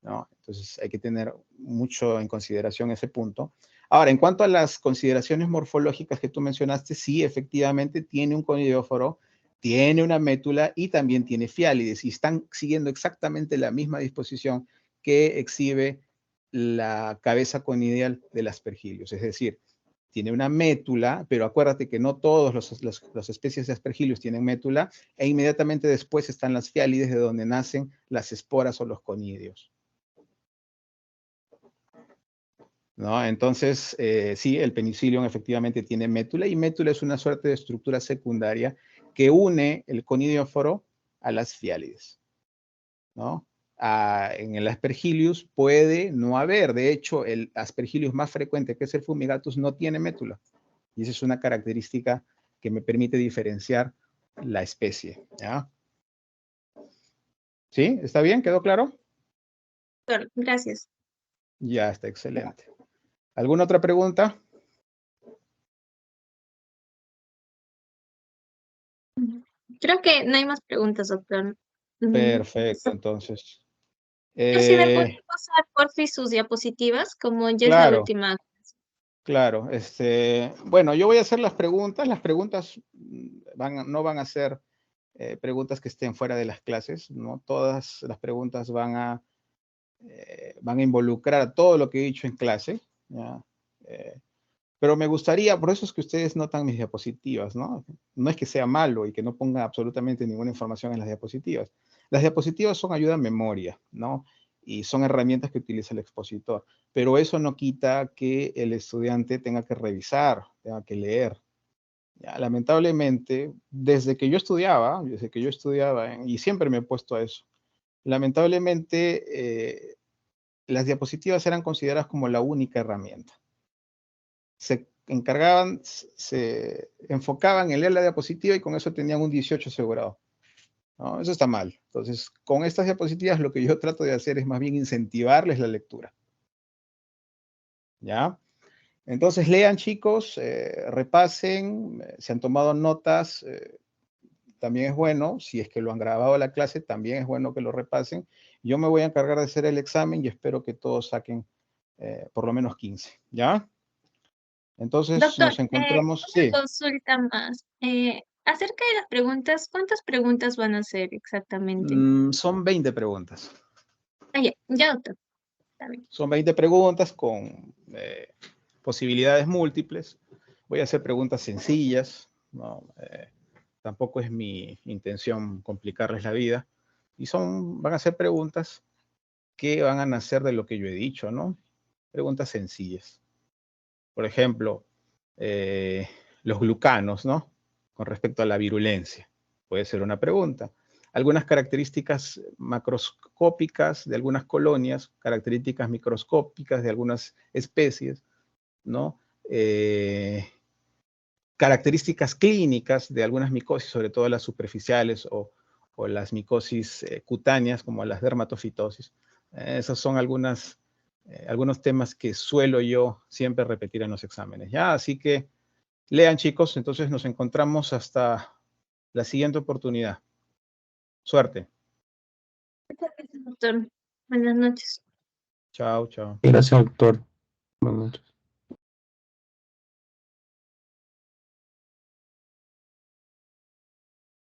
¿no? Entonces hay que tener mucho en consideración ese punto. Ahora, en cuanto a las consideraciones morfológicas que tú mencionaste, sí, efectivamente tiene un conidióforo, tiene una métula y también tiene fiálides, y están siguiendo exactamente la misma disposición que exhibe la cabeza conidial del aspergillus. Es decir, tiene una métula, pero acuérdate que no todas las especies de aspergillus tienen métula, e inmediatamente después están las fiálides, de donde nacen las esporas o los conidios, ¿no? Entonces, sí, el penicillium efectivamente tiene métula, y métula es una suerte de estructura secundaria que une el conidióforo a las fiálides, ¿no? En el aspergillus puede no haber. De hecho, el aspergillus más frecuente, que es el fumigatus, no tiene métula, y esa es una característica que me permite diferenciar la especie, ¿ya? ¿Sí? ¿Está bien? ¿Quedó claro? Doctor, gracias. Ya, está excelente. ¿Alguna otra pregunta? Creo que no hay más preguntas, doctor. Perfecto, entonces. Yo sí me puede pasar por fin sus diapositivas, como ya es la Claro, última. claro. Bueno, yo voy a hacer las preguntas. Las preguntas no van a ser preguntas que estén fuera de las clases, ¿no? Todas las preguntas van a involucrar todo lo que he dicho en clase, ¿ya? Pero me gustaría, por eso es que ustedes notan mis diapositivas, ¿no? No es que sea malo y que no ponga absolutamente ninguna información en las diapositivas. Las diapositivas son ayuda a memoria, ¿no? Y son herramientas que utiliza el expositor. Pero eso no quita que el estudiante tenga que revisar, tenga que leer. Ya, lamentablemente, desde que yo estudiaba, y siempre me he puesto a eso, lamentablemente, las diapositivas eran consideradas como la única herramienta. Se enfocaban en leer la diapositiva, y con eso tenían un 18 asegurado, ¿no? Eso está mal. Entonces, con estas diapositivas lo que yo trato de hacer es más bien incentivarles la lectura, ¿ya? Entonces, lean, chicos, repasen, si han tomado notas, también es bueno. Si es que lo han grabado la clase, también es bueno que lo repasen. Yo me voy a encargar de hacer el examen y espero que todos saquen por lo menos 15, ¿ya? Entonces Doctor, nos encontramos, una sí, consulta más. Acerca de las preguntas, ¿cuántas preguntas van a hacer exactamente? son 20 preguntas. Ah, ya, doctor, está bien. Son 20 preguntas con posibilidades múltiples. Voy a hacer preguntas sencillas, ¿no? Tampoco es mi intención complicarles la vida. Y van a ser preguntas que van a nacer de lo que yo he dicho, ¿no? Preguntas sencillas. Por ejemplo, los glucanos, ¿no? Con respecto a la virulencia. Puede ser una pregunta. Algunas características macroscópicas de algunas colonias, características microscópicas de algunas especies, ¿no? Características clínicas de algunas micosis, sobre todo las superficiales o las micosis cutáneas, como las dermatofitosis. Esos son algunos temas que suelo yo siempre repetir en los exámenes, ¿ya? Así que lean, chicos. Entonces nos encontramos hasta la siguiente oportunidad. Suerte. Muchas gracias, doctor. Buenas noches. Chao, chao. Gracias, doctor. Buenas noches.